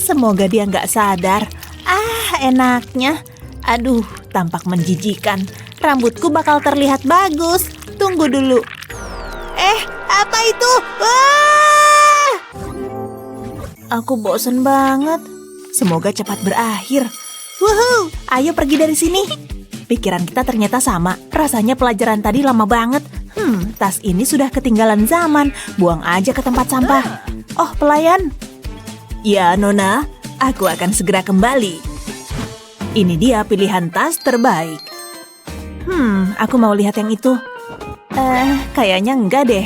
Semoga dia nggak sadar. Enaknya. Aduh, tampak menjijikan. Rambutku bakal terlihat bagus. Tunggu dulu. Apa itu? Aku bosen banget. Semoga cepat berakhir. Wuhu, ayo pergi dari sini. Pikiran kita ternyata sama. Rasanya pelajaran tadi lama banget. Tas ini sudah ketinggalan zaman. Buang aja ke tempat sampah. Oh, pelayan. Ya, Nona. Aku akan segera kembali. Ini dia pilihan tas terbaik. Aku mau lihat yang itu. Kayaknya enggak deh.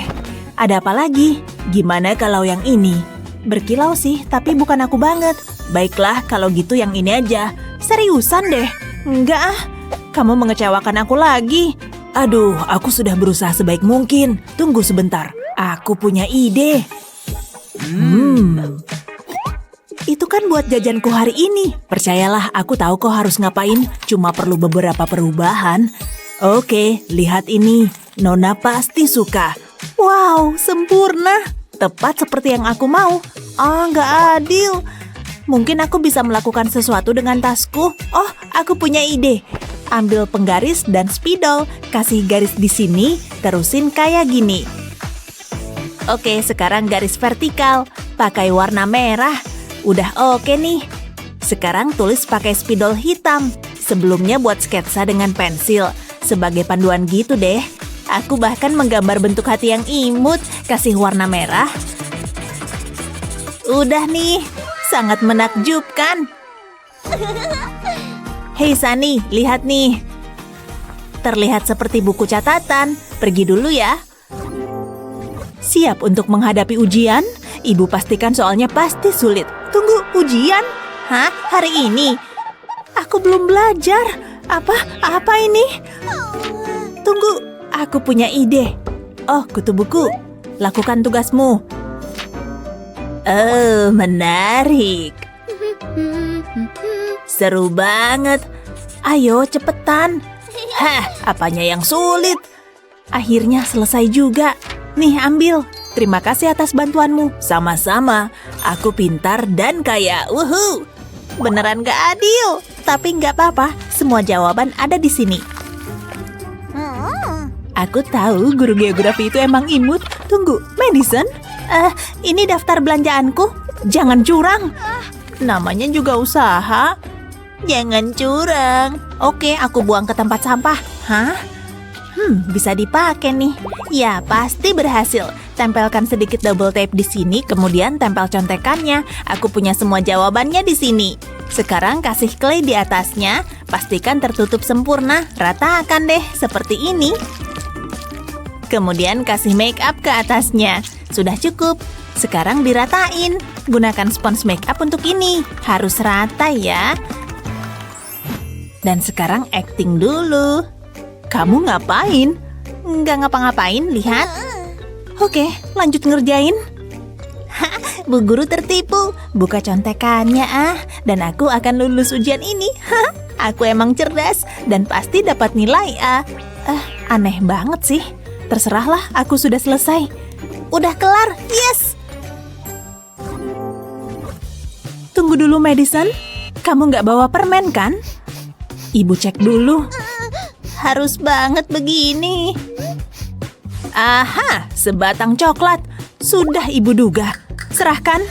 Ada apa lagi? Gimana kalau yang ini? Berkilau sih, tapi bukan aku banget. Baiklah, kalau gitu yang ini aja. Seriusan deh. Enggak kamu mengecewakan aku lagi. Aduh, aku sudah berusaha sebaik mungkin. Tunggu sebentar, aku punya ide. Itu kan buat jajanku hari ini. Percayalah, aku tahu kau harus ngapain. Cuma perlu beberapa perubahan. Oke, lihat ini. Nona pasti suka. Wow, sempurna. Tepat seperti yang aku mau. Nggak adil. Mungkin aku bisa melakukan sesuatu dengan tasku. Oh, aku punya ide. Ambil penggaris dan spidol. Kasih garis di sini, terusin kayak gini. Oke, sekarang garis vertikal. Pakai warna merah. Udah oke nih. Sekarang tulis pakai spidol hitam. Sebelumnya buat sketsa dengan pensil. Sebagai panduan gitu deh. Aku bahkan menggambar bentuk hati yang imut. Kasih warna merah. Udah nih. Sangat menakjubkan. Hei Sunny, lihat nih. Terlihat seperti buku catatan. Pergi dulu ya. Siap untuk menghadapi ujian? Ibu pastikan soalnya pasti sulit. Tunggu, ujian? Hah? Hari ini? Aku belum belajar. Apa ini? Tunggu, aku punya ide. Oh, kutu buku. Lakukan tugasmu. Oh, menarik. Seru banget. Ayo, cepetan. Apanya yang sulit? Akhirnya selesai juga. Nih, ambil. Terima kasih atas bantuanmu. Sama-sama. Aku pintar dan kaya. Wuhu. Beneran gak adil. Tapi gak apa-apa. Semua jawaban ada di sini. Aku tahu guru geografi itu emang imut. Tunggu, Madison? Ini daftar belanjaanku. Jangan curang. Namanya juga usaha. Jangan curang. Oke, aku buang ke tempat sampah. Hah? Bisa dipakai nih. Ya, pasti berhasil. Tempelkan sedikit double tape di sini, kemudian tempel contekannya. Aku punya semua jawabannya di sini. Sekarang kasih clay di atasnya. Pastikan tertutup sempurna. Ratakan deh, seperti ini. Kemudian kasih make up ke atasnya. Sudah cukup. Sekarang diratain. Gunakan spons make up untuk ini. Harus rata ya. Dan sekarang acting dulu. Kamu ngapain? Nggak ngapa-ngapain, lihat. Oke, lanjut ngerjain. Bu guru tertipu. Buka contekannya dan aku akan lulus ujian ini. Aku emang cerdas dan pasti dapat nilai A. Aneh banget sih. Terserahlah, aku sudah selesai. Udah kelar, yes! Tunggu dulu, Madison. Kamu nggak bawa permen, kan? Ibu cek dulu. Harus banget begini. Aha, sebatang coklat. Sudah ibu duga. Serahkan.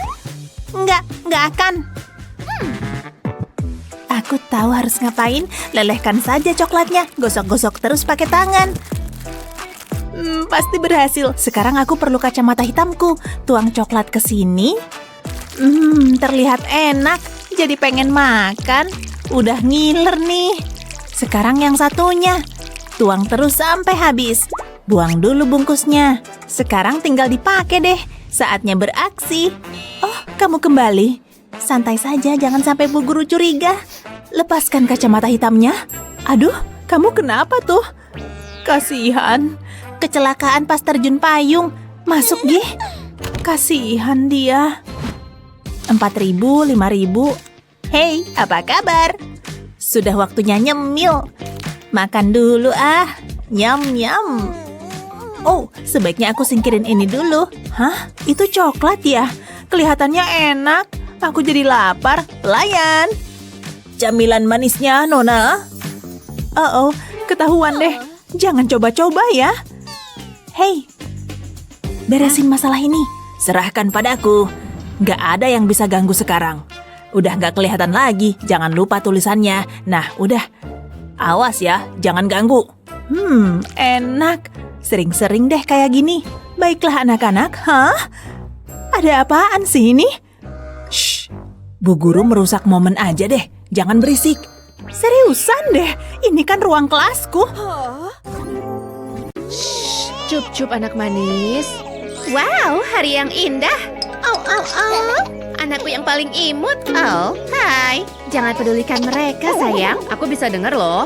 Nggak akan. Aku tahu harus ngapain. Lelehkan saja coklatnya. Gosok-gosok terus pakai tangan. Pasti berhasil. Sekarang aku perlu kacamata hitamku. Tuang coklat ke sini. Terlihat enak. Jadi pengen makan. Udah ngiler nih. Sekarang yang satunya. Tuang terus sampai habis. Buang dulu bungkusnya. Sekarang tinggal dipakai deh. Saatnya beraksi. Oh, kamu kembali. Santai saja, jangan sampai Bu Guru curiga. Lepaskan kacamata hitamnya. Aduh, kamu kenapa tuh? Kasihan. Kecelakaan pas terjun payung. Masuk, Gih. Kasihan dia. 4.000, 5.000. Hei, apa kabar? Sudah waktunya nyemil. Makan dulu ah. Nyam-nyam. Oh, sebaiknya aku singkirin ini dulu. Hah? Itu coklat ya? Kelihatannya enak. Aku jadi lapar. Pelayan. Camilan manisnya, Nona. Oh, ketahuan deh. Jangan coba-coba ya. Hei, beresin masalah ini. Serahkan padaku. Gak ada yang bisa ganggu sekarang. Udah gak kelihatan lagi. Jangan lupa tulisannya. Nah, udah. Awas ya, jangan ganggu. Enak. Sering-sering deh kayak gini. Baiklah anak-anak. Hah? Ada apaan sih ini? Shh, Bu Guru merusak momen aja deh. Jangan berisik. Seriusan deh, ini kan ruang kelasku. Cup-cup anak manis. Wow, hari yang indah. Oh. Anakku yang paling imut. Oh, hai. Jangan pedulikan mereka, sayang. Aku bisa dengar loh.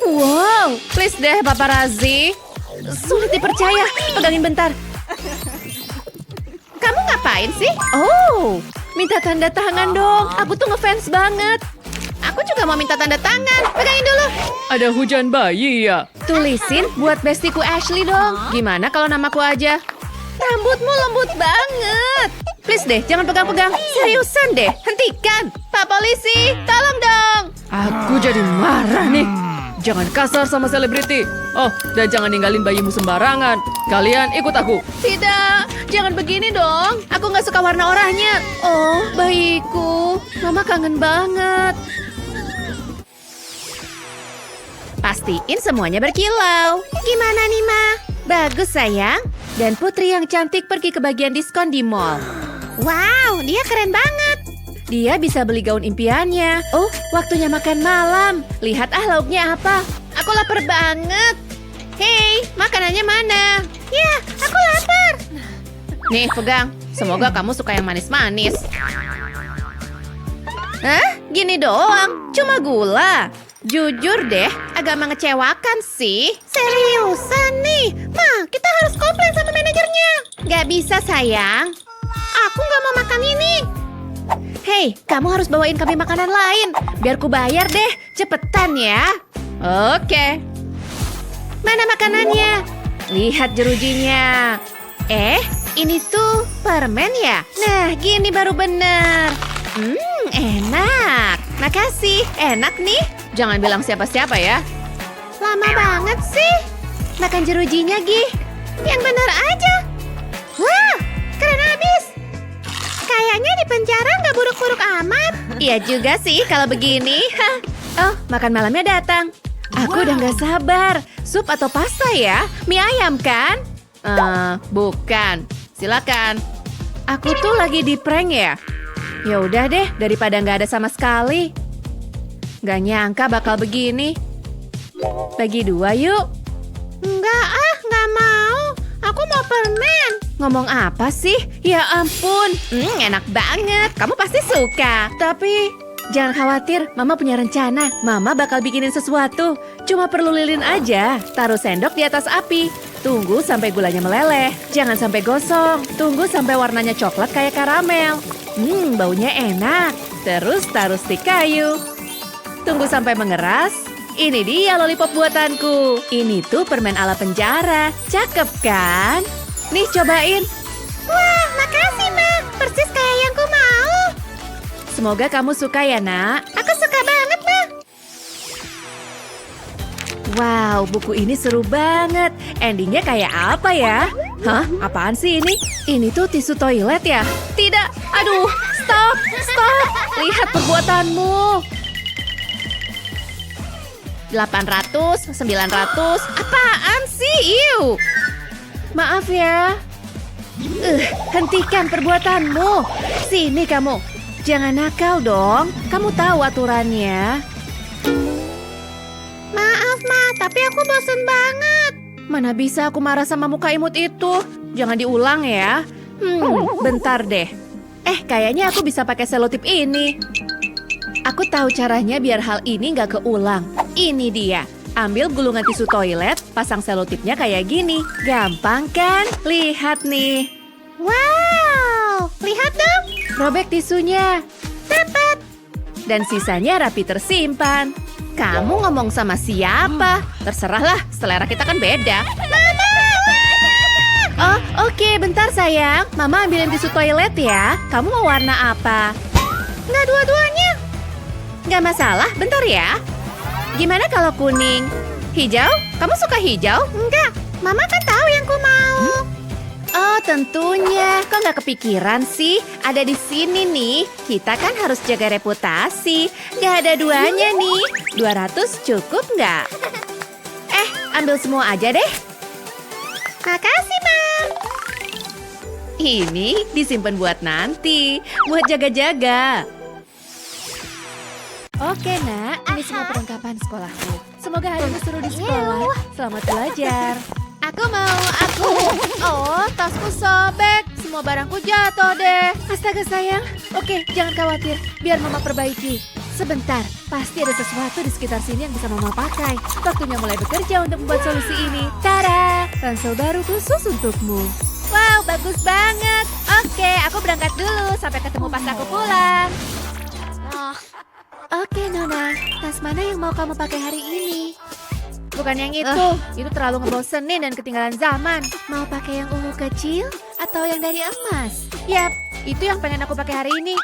Wow, please deh paparazzi. Sulit dipercaya. Pegangin bentar. Kamu ngapain sih? Oh, minta tanda tangan dong. Aku tuh ngefans banget. Aku juga mau minta tanda tangan. Pegangin dulu. Ada hujan bayi ya? Tulisin buat bestiku Ashley dong. Gimana kalau namaku aja? Rambutmu lembut banget. Please deh, jangan pegang-pegang. Seriusan deh, hentikan. Pak polisi, tolong dong. Aku jadi marah nih. Jangan kasar sama selebriti. Oh, dan jangan ninggalin bayimu sembarangan. Kalian ikut aku. Tidak, jangan begini dong. Aku nggak suka warna oranye. Oh, bayiku. Mama kangen banget. Pastiin semuanya berkilau. Gimana nih, Ma? Bagus, sayang. Dan putri yang cantik pergi ke bagian diskon di mall. Wow, dia keren banget. Dia bisa beli gaun impiannya. Oh, waktunya makan malam. Lihat lauknya apa. Aku lapar banget. Hei, makanannya mana? Ya, aku lapar. Nih, pegang. Semoga kamu suka yang manis-manis. Hah? Gini doang. Cuma gula. Jujur deh, agak mengecewakan sih. Seriusan nih. Ma, kita harus komplain sama manajernya. Gak bisa, sayang. Aku gak mau makan ini. Hei, kamu harus bawain kami makanan lain. Biar ku bayar deh. Cepetan ya. Oke. Mana makanannya? Lihat jerujinya. Ini tuh permen ya? Nah, gini baru bener. Enak. Makasih. Enak nih. Jangan bilang siapa-siapa ya. Lama banget sih. Makan jerujinya, Gi. Yang bener aja. Wah, keren abis. Kayaknya di penjara nggak buruk-buruk amat. Iya juga sih kalau begini. Oh, makan malamnya datang. Aku udah nggak sabar. Sup atau pasta ya? Mie ayam kan? Bukan. Silakan. Aku tuh lagi di prank ya. Ya udah deh, daripada nggak ada sama sekali. Nggak nyangka bakal begini. Bagi 2 yuk. Nggak mau. Aku mau permen. Ngomong apa sih? Ya ampun. Enak banget. Kamu pasti suka. Tapi jangan khawatir, Mama punya rencana. Mama bakal bikinin sesuatu. Cuma perlu lilin aja. Taruh sendok di atas api. Tunggu sampai gulanya meleleh. Jangan sampai gosong. Tunggu sampai warnanya coklat kayak karamel. Baunya enak. Terus taruh stik kayu. Tunggu sampai mengeras. Ini dia lollipop buatanku. Ini tuh permen ala penjara. Cakep kan? Nih cobain. Wah, makasih, Ma. Persis kayak yang ku mau. Semoga kamu suka ya, Nak. Aku suka banget, Ma. Wow, buku ini seru banget. Endingnya kayak apa ya? Hah? Apaan sih ini? Ini tuh tisu toilet ya? Tidak. Aduh, stop. Lihat perbuatanmu. 800, 900. Apaan sih? Iu. Maaf ya. Hentikan perbuatanmu. Sini kamu. Jangan nakal dong. Kamu tahu aturannya. Maaf, Ma. Tapi aku bosen banget. Mana bisa aku marah sama muka imut itu? Jangan diulang ya. Bentar deh. Kayaknya aku bisa pakai selotip ini. Aku tahu caranya biar hal ini nggak keulang. Ini dia. Ambil gulungan tisu toilet, pasang selotipnya kayak gini. Gampang kan? Lihat nih. Wow, lihat dong. Robek tisunya. Tepat. Dan sisanya rapi tersimpan. Kamu ngomong sama siapa? Terserahlah, selera kita kan beda. Oh, oke, bentar sayang. Mama ambilin tisu toilet ya. Kamu mau warna apa? Nggak dua-duanya. Nggak masalah, bentar ya. Gimana kalau kuning? Hijau? Kamu suka hijau? Enggak, Mama kan tahu yang ku mau. Oh, tentunya. Kok nggak kepikiran sih? Ada di sini nih. Kita kan harus jaga reputasi. Nggak ada duanya nih. 200 cukup nggak? Ambil semua aja deh. Makasih, Mam. Ini disimpan buat nanti. Buat jaga-jaga. Oke, Nak. Ini semua perlengkapan sekolahku. Semoga harimu seru di sekolah. Selamat belajar. Aku. Oh, tasku sobek. Semua barangku jatuh deh. Astaga sayang. Oke, jangan khawatir. Biar Mama perbaiki. Sebentar, pasti ada sesuatu di sekitar sini yang bisa Mama pakai. Waktunya mulai bekerja untuk membuat solusi ini. Tara, ransel baru khusus untukmu. Wow, bagus banget. Oke, aku berangkat dulu. Sampai ketemu pas aku pulang. Oke, Nona. Tas mana yang mau kamu pakai hari ini? Bukan yang itu. Itu terlalu ngebosenin dan ketinggalan zaman. Mau pakai yang ungu kecil atau yang dari emas? Yap, itu yang pengen aku pakai hari ini.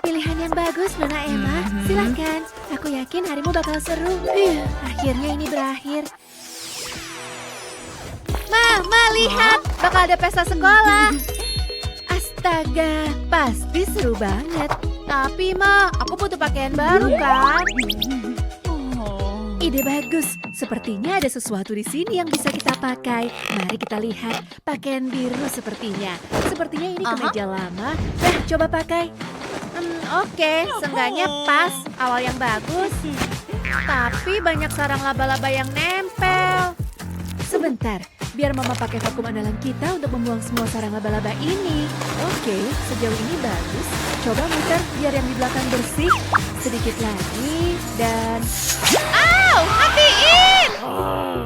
Pilihan yang bagus, Nona Emma. Silakan. Aku yakin harimu bakal seru. Akhirnya ini berakhir. Ma, lihat. Bakal ada pesta sekolah. Astaga, pasti seru banget. Tapi, Ma, aku butuh pakaian baru kan? Ide bagus. Sepertinya ada sesuatu di sini yang bisa kita pakai. Mari kita lihat. Pakaian biru sepertinya. Sepertinya ini kemeja lama. Coba pakai. Oke, seenggaknya pas. Awal yang bagus. Tapi banyak sarang laba-laba yang nempel. Sebentar, biar Mama pakai vakum andalan kita untuk membuang semua sarang laba-laba ini. Oke, sejauh ini bagus. Coba muter biar yang di belakang bersih. Sedikit lagi dan... Matiin!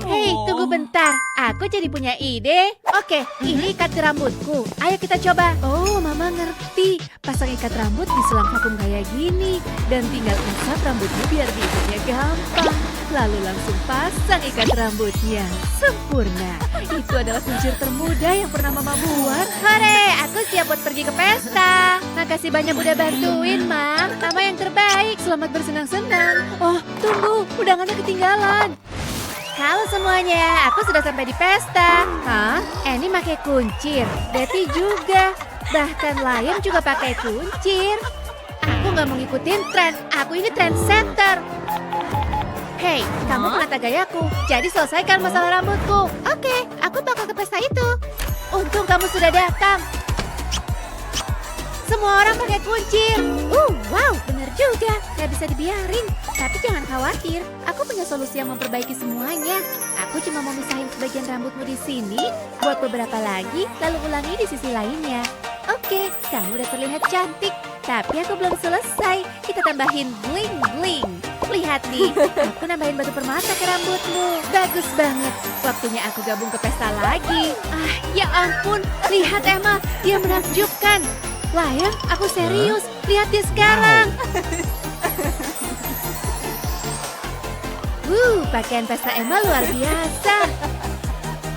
Hei, tunggu bentar. Aku jadi punya ide. Oke, ini ikat di rambutku. Ayo kita coba. Oh, Mama ngerti. Pasang ikat rambut di selang vakum kayak gini. Dan tinggal usap rambutnya biar diikatnya gampang. Lalu langsung pasang ikat rambutnya. Sempurna. Itu adalah kuncir termudah yang pernah Mama buat. Hore, aku siap buat pergi ke pesta. Makasih banyak udah bantuin, Mam. Mama yang terbaik. Selamat bersenang-senang. Oh, tunggu. Undangannya ketinggalan. Halo semuanya, aku sudah sampai di pesta. Hah? Annie pakai kuncir. Betty juga. Bahkan Lion juga pakai kuncir. Aku nggak mau ngikutin tren. Aku ini trendsetter. Hei, kamu menata gayaku. Jadi selesaikan masalah rambutku. Oke, aku bakal ke pesta itu. Untung kamu sudah datang. Semua orang pakai kuncir. Wow, benar juga. Gak bisa dibiarin. Tapi jangan khawatir, aku punya solusi yang memperbaiki semuanya. Aku cuma mau misahin sebagian rambutmu di sini, buat beberapa lagi, lalu ulangi di sisi lainnya. Oke, kamu udah terlihat cantik. Tapi aku belum selesai. Kita tambahin bling-bling. Lihat nih, aku nambahin batu permata ke rambutmu. Bagus banget. Waktunya aku gabung ke pesta lagi. Ya ampun. Lihat Emma, dia menakjubkan. Lion, aku serius. Lihat dia sekarang. Pakaian pesta Emma luar biasa.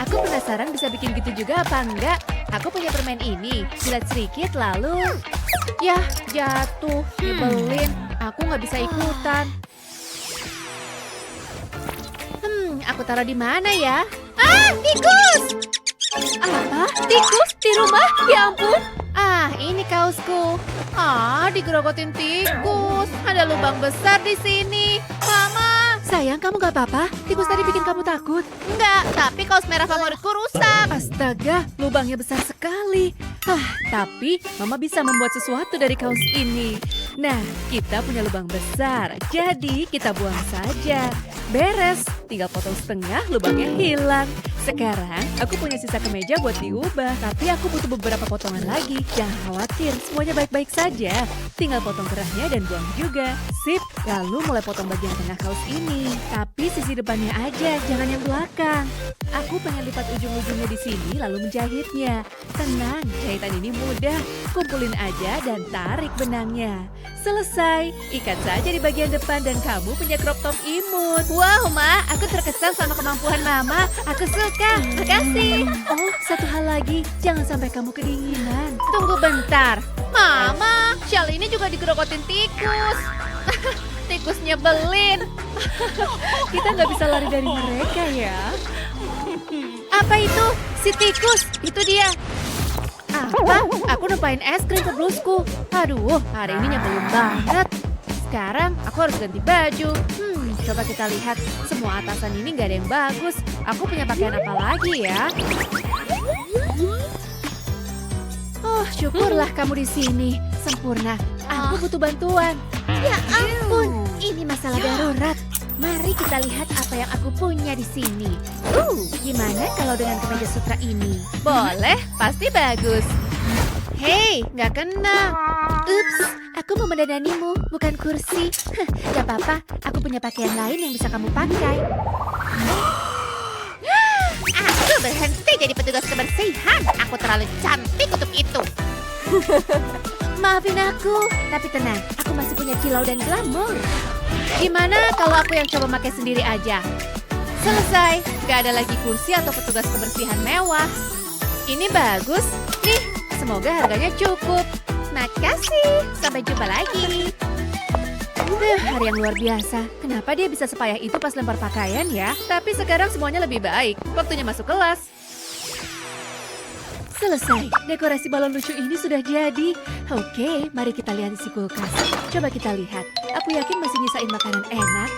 Aku penasaran bisa bikin gitu juga apa enggak. Aku punya permen ini. Jilat sedikit lalu... Yah, jatuh. Nyebelin. Aku nggak bisa ikutan. Aku taruh di mana ya? Tikus! Apa? Tikus di rumah? Ya ampun. Ini kaosku. Digerogotin tikus. Ada lubang besar di sini. Mama, Sayang, kamu gak apa-apa? Tikus tadi bikin kamu takut? Enggak, tapi kaos merah favoritku rusak. Astaga, lubangnya besar sekali. Tapi Mama bisa membuat sesuatu dari kaos ini. Nah, kita punya lubang besar, jadi kita buang saja. Beres, tinggal potong setengah, lubangnya hilang. Sekarang, aku punya sisa kemeja buat diubah, tapi aku butuh beberapa potongan lagi. Jangan khawatir, semuanya baik-baik saja. Tinggal potong kerahnya dan buang juga. Sip, lalu mulai potong bagian tengah kaos ini. Tapi sisi depannya aja, jangan yang belakang. Aku pengen lipat ujung-ujungnya di sini lalu menjahitnya. Tenang, jahitan ini mudah. Kumpulin aja dan tarik benangnya. Selesai, ikat saja di bagian depan dan kamu punya crop top imut. Wow, Ma, aku terkesan sama kemampuan Mama. Aku suka. Makasih. Oh, satu hal lagi, jangan sampai kamu kedinginan. Tunggu bentar. Mama, shawl ini juga digerogotin tikus. Tikus nyebelin. Kita nggak bisa lari dari mereka ya. Apa itu? Si tikus. Itu dia. Apa? Aku numpain es krim ke blusku. Aduh, hari ini nyebelin banget. Sekarang aku harus ganti baju. Coba kita lihat. Semua atasan ini nggak ada yang bagus. Aku punya pakaian apa lagi ya? Oh, syukurlah kamu di sini. Sempurna. Aku butuh bantuan. Ya ampun, ini masalah darurat. Mari kita lihat apa yang aku punya di sini. Gimana kalau dengan kemeja sutra ini? Boleh, pasti bagus. Hei, nggak kena. Ups, aku mau mendandanimu, bukan kursi. Gak apa-apa, aku punya pakaian lain yang bisa kamu pakai. Aku berhenti jadi petugas kebersihan. Aku terlalu cantik untuk itu. Maafin aku, tapi tenang, aku masih punya kilau dan glamor. Gimana kalau aku yang coba pakai sendiri aja? Selesai, gak ada lagi kursi atau petugas kebersihan mewah. Ini bagus. Nih, semoga harganya cukup. Makasih, sampai jumpa lagi. Hari yang luar biasa. Kenapa dia bisa sepayah itu pas lempar pakaian ya? Tapi sekarang semuanya lebih baik. Waktunya masuk kelas. Selesai, dekorasi balon lucu ini sudah jadi. Oke, mari kita lihat isi kulkas. Coba kita lihat. Aku yakin masih nyisain makanan enak.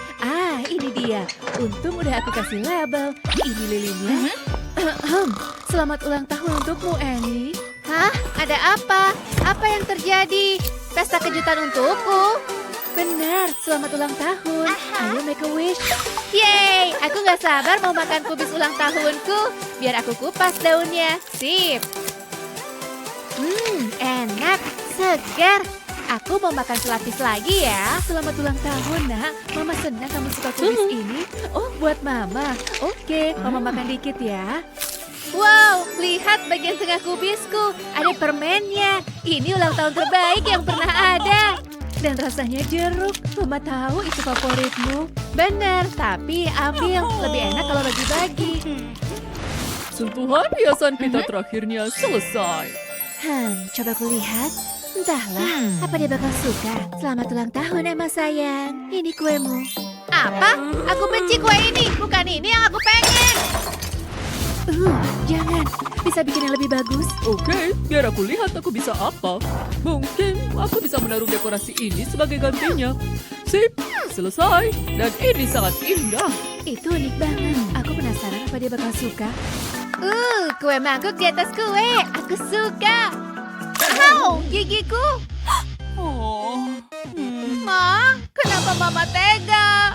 Ini dia. Untung udah aku kasih label. Ini lilinnya. Selamat ulang tahun untukmu, Annie. Hah? Ada apa? Apa yang terjadi? Pesta kejutan untukku? Benar, selamat ulang tahun. Ayo make a wish. Yeay, aku gak sabar mau makan kubis ulang tahunku. Biar aku kupas daunnya. Sip. Enak, segar. Aku mau makan selapis lagi ya. Selamat ulang tahun, Nak. Mama senang kamu suka kubis ini. Oh, buat Mama. Oke, Mama makan dikit ya. Wow, lihat bagian tengah kubisku. Ada permennya. Ini ulang tahun terbaik yang pernah ada. Dan rasanya jeruk. Mama tahu itu favoritmu. Benar, tapi ambil. Lebih enak kalau bagi-bagi. Sentuhan hiasan kita terakhirnya selesai. Coba ku lihat. Entahlah, apa dia bakal suka. Selamat ulang tahun, Emma sayang. Ini kuemu. Apa? Aku benci kue ini. Bukan ini yang aku pengen. Jangan. Bisa bikin yang lebih bagus. Oke, biar aku lihat aku bisa apa. Mungkin aku bisa menaruh dekorasi ini sebagai gantinya. Sip, selesai. Dan ini sangat indah. Itu unik banget. Aku penasaran apa dia bakal suka. Kue mangkuk di atas kue. Aku suka. Au, gigiku. Ma, kenapa Mama tega?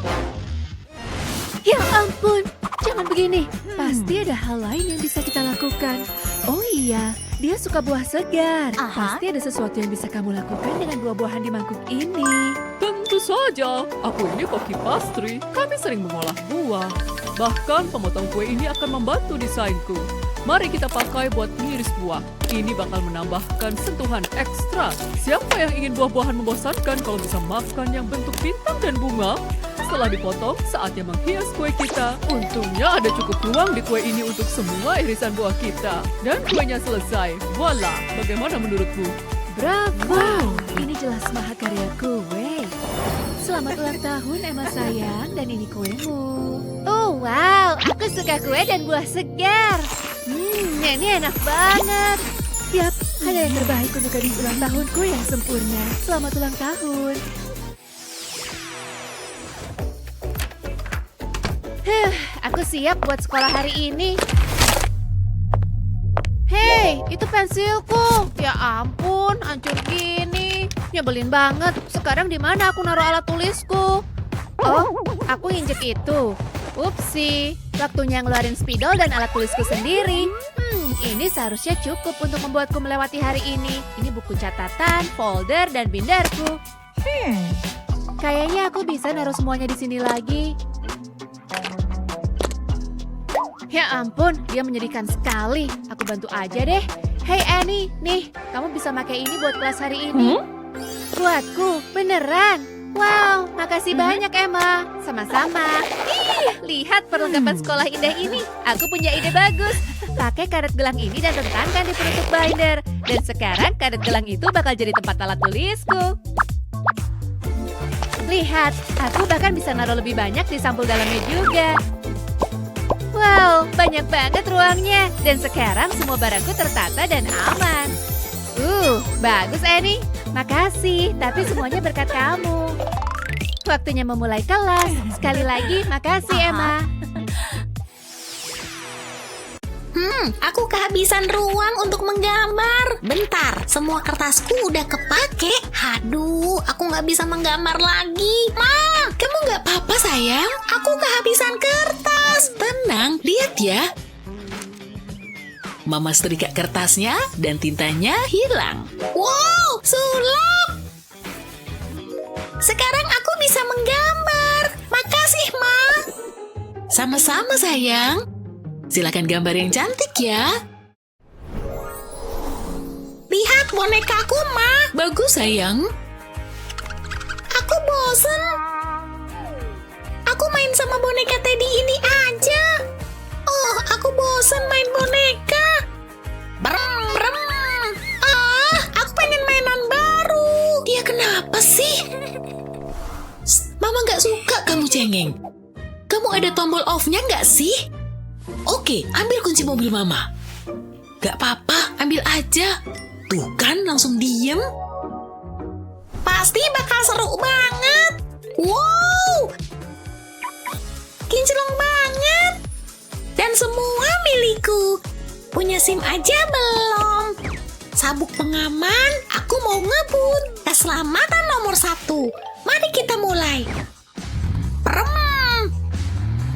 Ya ampun, jangan begini. Pasti ada hal lain yang bisa kita lakukan. Oh iya, dia suka buah segar. Pasti ada sesuatu yang bisa kamu lakukan dengan buah-buahan di mangkuk ini. Tentu saja, aku ini koki pastry. Kami sering mengolah buah. Bahkan pemotong kue ini akan membantu desainku. Mari kita pakai buat ngiris buah. Ini bakal menambahkan sentuhan ekstra. Siapa yang ingin buah-buahan membosankan kalau bisa makan yang bentuk bintang dan bunga? Setelah dipotong, saatnya menghias kue kita. Untungnya ada cukup ruang di kue ini untuk semua irisan buah kita. Dan kuenya selesai. Voila, bagaimana menurutmu? Bravo, ini jelas mahakarya kue. Selamat ulang tahun, Emma sayang, dan ini kuemu. Oh wow, aku suka kue dan buah segar. Ini enak banget. Yap, hanya yang terbaik untuk gadis ulang tahunku yang sempurna. Selamat ulang tahun. Aku siap buat sekolah hari ini. Hei, itu pensilku. Ya ampun, hancur gini. Nyebelin banget. Sekarang di mana aku naruh alat tulisku? Oh, aku injek itu. Upsi, waktunya ngeluarin spidol dan alat tulisku sendiri. Ini seharusnya cukup untuk membuatku melewati hari ini. Ini buku catatan, folder, dan binderku. Kayaknya aku bisa naruh semuanya di sini lagi. Ya ampun, dia menyedihkan sekali. Aku bantu aja deh. Hey Annie, nih, kamu bisa pakai ini buat kelas hari ini. Buatku, beneran. Wow, makasih banyak Emma. Sama-sama. Ih, lihat perlengkapan sekolah indah ini. Aku punya ide bagus. Pakai karet gelang ini dan rentangkan di penutup binder. Dan sekarang karet gelang itu bakal jadi tempat alat tulisku. Lihat, aku bahkan bisa naruh lebih banyak di sampul dalamnya juga. Wow, banyak banget ruangnya. Dan sekarang semua barangku tertata dan aman. Bagus Annie. Makasih, tapi semuanya berkat kamu. Waktunya memulai kelas. Sekali lagi, makasih Emma. Aku kehabisan ruang untuk menggambar. Bentar, semua kertasku udah kepake. Aduh, aku nggak bisa menggambar lagi. Ma, kamu nggak apa-apa sayang? Aku kehabisan kertas. Tenang, lihat ya. Mama setrika kertasnya dan tintanya hilang. Wow, sulap. Sekarang aku bisa menggambar. Makasih, Ma. Sama-sama sayang. Silakan gambar yang cantik ya. Lihat bonekaku, Ma. Bagus sayang. Aku bosen. Aku main sama boneka Teddy ini aja. Oh, aku bosen main boneka. Brem. Aku pengen mainan baru. Dia kenapa sih? Mama nggak suka kamu cengeng. Kamu ada tombol off-nya nggak sih? Oke, ambil kunci mobil Mama. Gak apa-apa, ambil aja. Tuh kan, langsung diem. Pasti bakal seru banget. Wow, kinclong banget. Dan semua milikku. Punya SIM aja belum. Sabuk pengaman, aku mau ngebut. Keselamatan nomor 1. Mari kita mulai.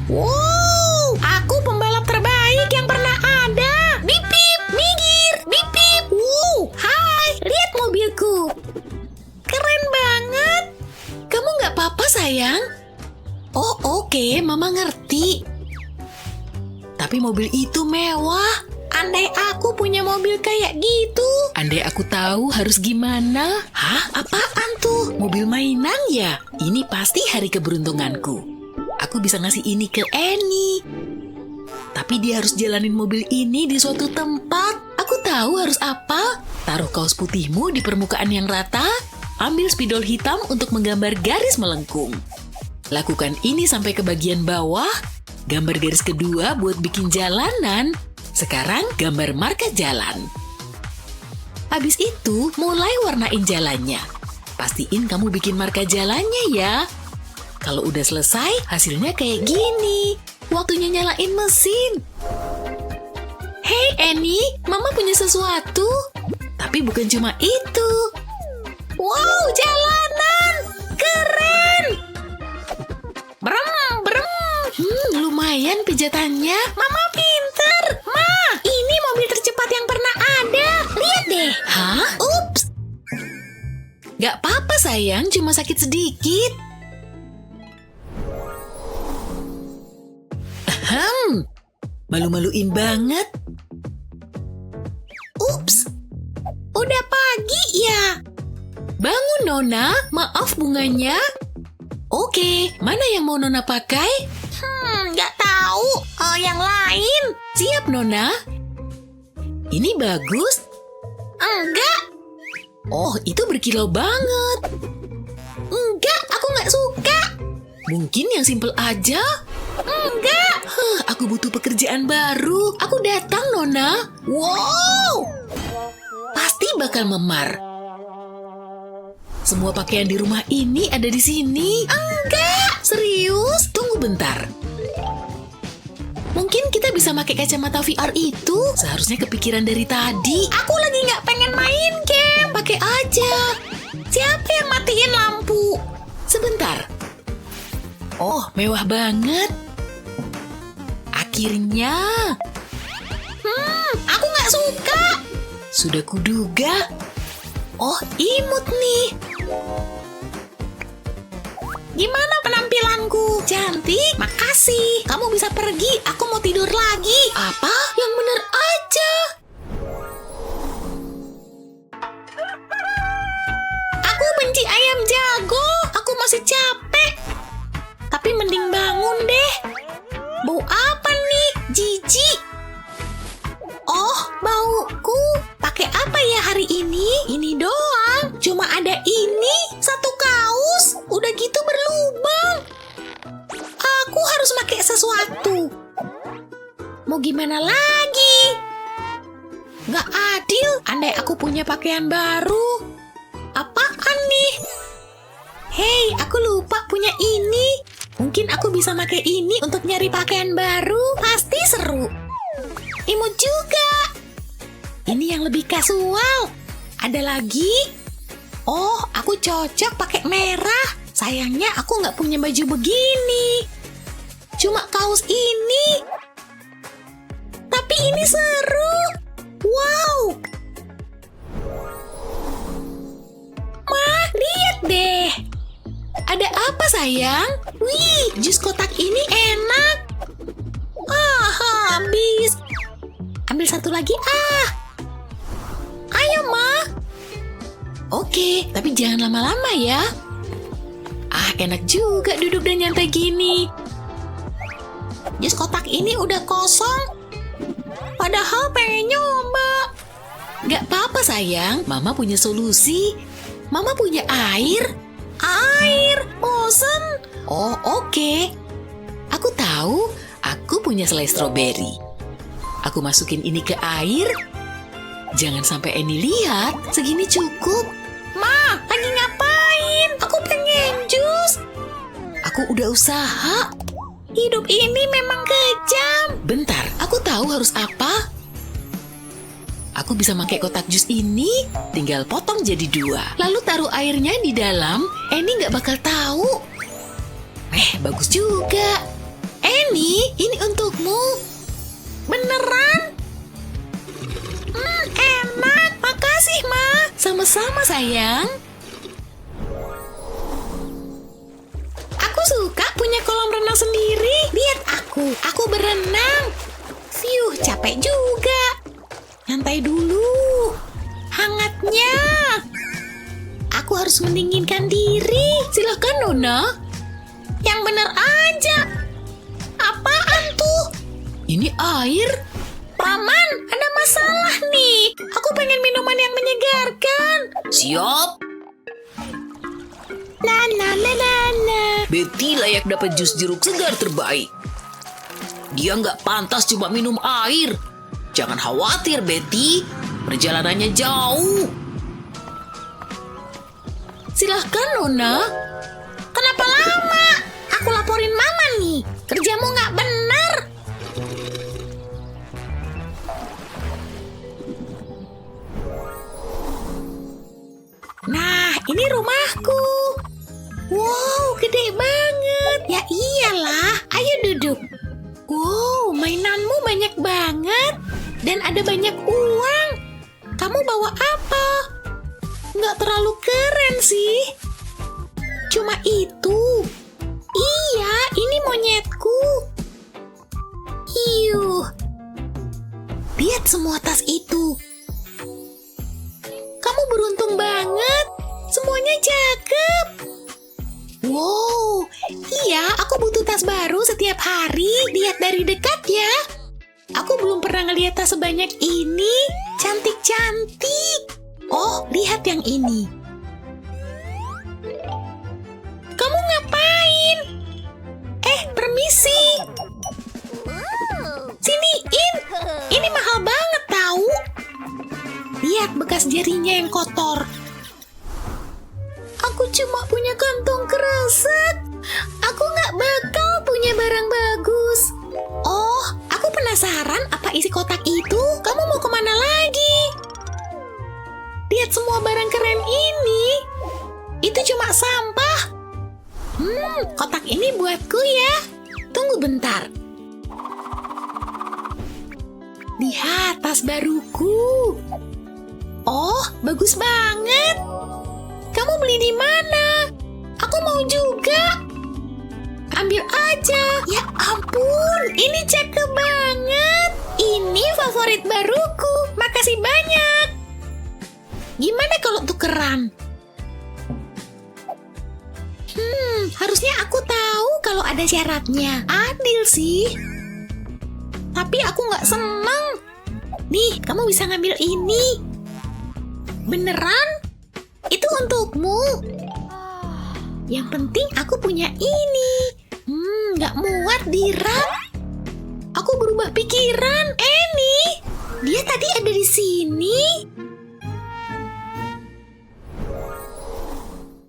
Wow, aku pembalap terbaik yang pernah ada. Bip bip, minggir, bip bip. Wow, hai, lihat mobilku. Keren banget. Kamu nggak apa-apa sayang? Oh oke, Mama ngerti. Tapi mobil itu mewah. Andai aku punya mobil kayak gitu. Andai aku tahu harus gimana. Hah? Apaan tuh? Mobil mainan ya? Ini pasti hari keberuntunganku. Aku bisa ngasih ini ke Annie. Tapi dia harus jalanin mobil ini di suatu tempat. Aku tahu harus apa. Taruh kaos putihmu di permukaan yang rata. Ambil spidol hitam untuk menggambar garis melengkung. Lakukan ini sampai ke bagian bawah. Gambar garis kedua buat bikin jalanan. Sekarang gambar marka jalan. Habis itu mulai warnain jalannya. Pastiin kamu bikin marka jalannya ya. Kalau udah selesai hasilnya kayak gini. Waktunya nyalain mesin. Hey Annie, Mama punya sesuatu. Tapi bukan cuma itu. Wow, jalanan. Keren. Lumayan pijatannya. Mama pinter. Ma, ini mobil tercepat yang pernah ada. Lihat deh. Hah? Ups. Gak apa-apa sayang, cuma sakit sedikit. Malu-maluin banget. Ups. Udah pagi ya. Bangun Nona, maaf bunganya. Oke, mana yang mau Nona pakai? Nggak tahu. Yang lain. Siap Nona. Ini bagus. Enggak. Oh, itu berkilau banget. Enggak, aku nggak suka. Mungkin yang simple aja. Enggak. Aku butuh pekerjaan baru. Aku datang Nona. Wow. Pasti bakal memar. Semua pakaian di rumah ini ada di sini. Enggak. Serius? Tunggu bentar. Mungkin kita bisa pakai kacamata VR itu. Seharusnya kepikiran dari tadi. Aku lagi nggak pengen main game. Pakai aja. Siapa yang matiin lampu? Sebentar. Oh, mewah banget. Akhirnya. Aku nggak suka. Sudah kuduga. Oh, imut nih. Gimana penampilanku? Cantik? Makasih. Kamu bisa pergi. Aku mau tidur lagi. Apa? Yang bener aja. Aku benci ayam jago. Aku masih capek. Tapi mending bangun deh. Bau apa nih? Jijik. Oh, bauku. Pakai apa ya hari ini? Ini doang. Cuma ada ini. Satu kaos. Udah gitu berlubang. Aku harus pakai sesuatu. Mau gimana lagi? Gak adil. Andai aku punya pakaian baru. Apaan nih? Hei, aku lupa punya ini. Mungkin aku bisa pakai ini untuk nyari pakaian baru. Pasti seru. Imut juga. Ini yang lebih kasual. Ada lagi? Oh, aku cocok pakai merah. Sayangnya aku nggak punya baju begini. Cuma kaos ini. Tapi ini seru. Wow. Ma, lihat deh. Ada apa sayang? Wih, jus kotak ini enak. Ah, habis. Ambil satu lagi ah. Ayo, Ma. Oke, tapi jangan lama-lama ya. Ah, enak juga duduk dan nyantai gini. Jus kotak ini udah kosong. Padahal pengen nyoba. Gak apa-apa sayang, Mama punya solusi. Mama punya air. Air, bosen. Oh, oke. Aku tahu, aku punya selai stroberi. Aku masukin ini ke air. Jangan sampai Annie lihat, segini cukup. Ma, lagi ngapain? Aku pengen jus. Aku udah usaha. Hidup ini memang kejam. Bentar, aku tahu harus apa. Aku bisa pakai kotak jus ini, tinggal potong jadi 2. Lalu taruh airnya di dalam, Annie nggak bakal tahu. Bagus juga. Annie, ini untukmu. Beneran? Enak. Makasih, Ma. Sama-sama sayang. Aku suka punya kolam renang sendiri. Lihat aku berenang. Fiuh, capek juga. Nyantai dulu. Hangatnya. Aku harus mendinginkan diri. Silakan Nona. Yang bener aja. Apaan tuh? Ini air. Paman, ada masalah nih. Aku pengen minuman yang menyegarkan. Siap. Na. Betty layak dapat jus jeruk segar terbaik. Dia nggak pantas cuma minum air. Jangan khawatir, Betty. Perjalanannya jauh. Silahkan, Nona. Kenapa lama? Aku laporin Mama nih. Kerjamu nggak benar. Nah, ini rumahku. Wow, gede banget. Ya iyalah, ayo duduk. Wow, mainanmu banyak banget. Dan ada banyak uang. Kamu bawa apa? Nggak terlalu keren sih. Cuma itu. Iya, ini monyetku. Iuh. Lihat semua tas itu. Kamu beruntung banget. Semuanya cakep. Wow, iya aku butuh tas baru setiap hari. Lihat dari dekat ya. Aku belum pernah ngeliat tas sebanyak ini. Cantik-cantik. Oh, lihat yang ini. Kamu ngapain? Permisi. Siniin. Ini mahal banget tahu. Lihat bekas jarinya yang kotor. Aku cuma punya kantong kresek. Aku nggak bakal punya barang bagus. Oh, penasaran apa isi kotak itu? Kamu mau kemana lagi? Lihat semua barang keren ini. Itu cuma sampah. Kotak ini buatku ya. Tunggu bentar. Lihat tas baruku. Oh, bagus banget. Kamu beli di mana? Aku mau juga. Ambil aja. Ya ampun, ini cakep banget. Ini favorit baruku. Makasih banyak. Gimana kalau tukeran? Harusnya aku tahu kalau ada syaratnya. Adil sih. Tapi aku nggak seneng. Nih, kamu bisa ngambil ini. Beneran? Itu untukmu. Yang penting aku punya ini. Nggak muat di rak. Aku berubah pikiran. Annie, dia tadi ada di sini.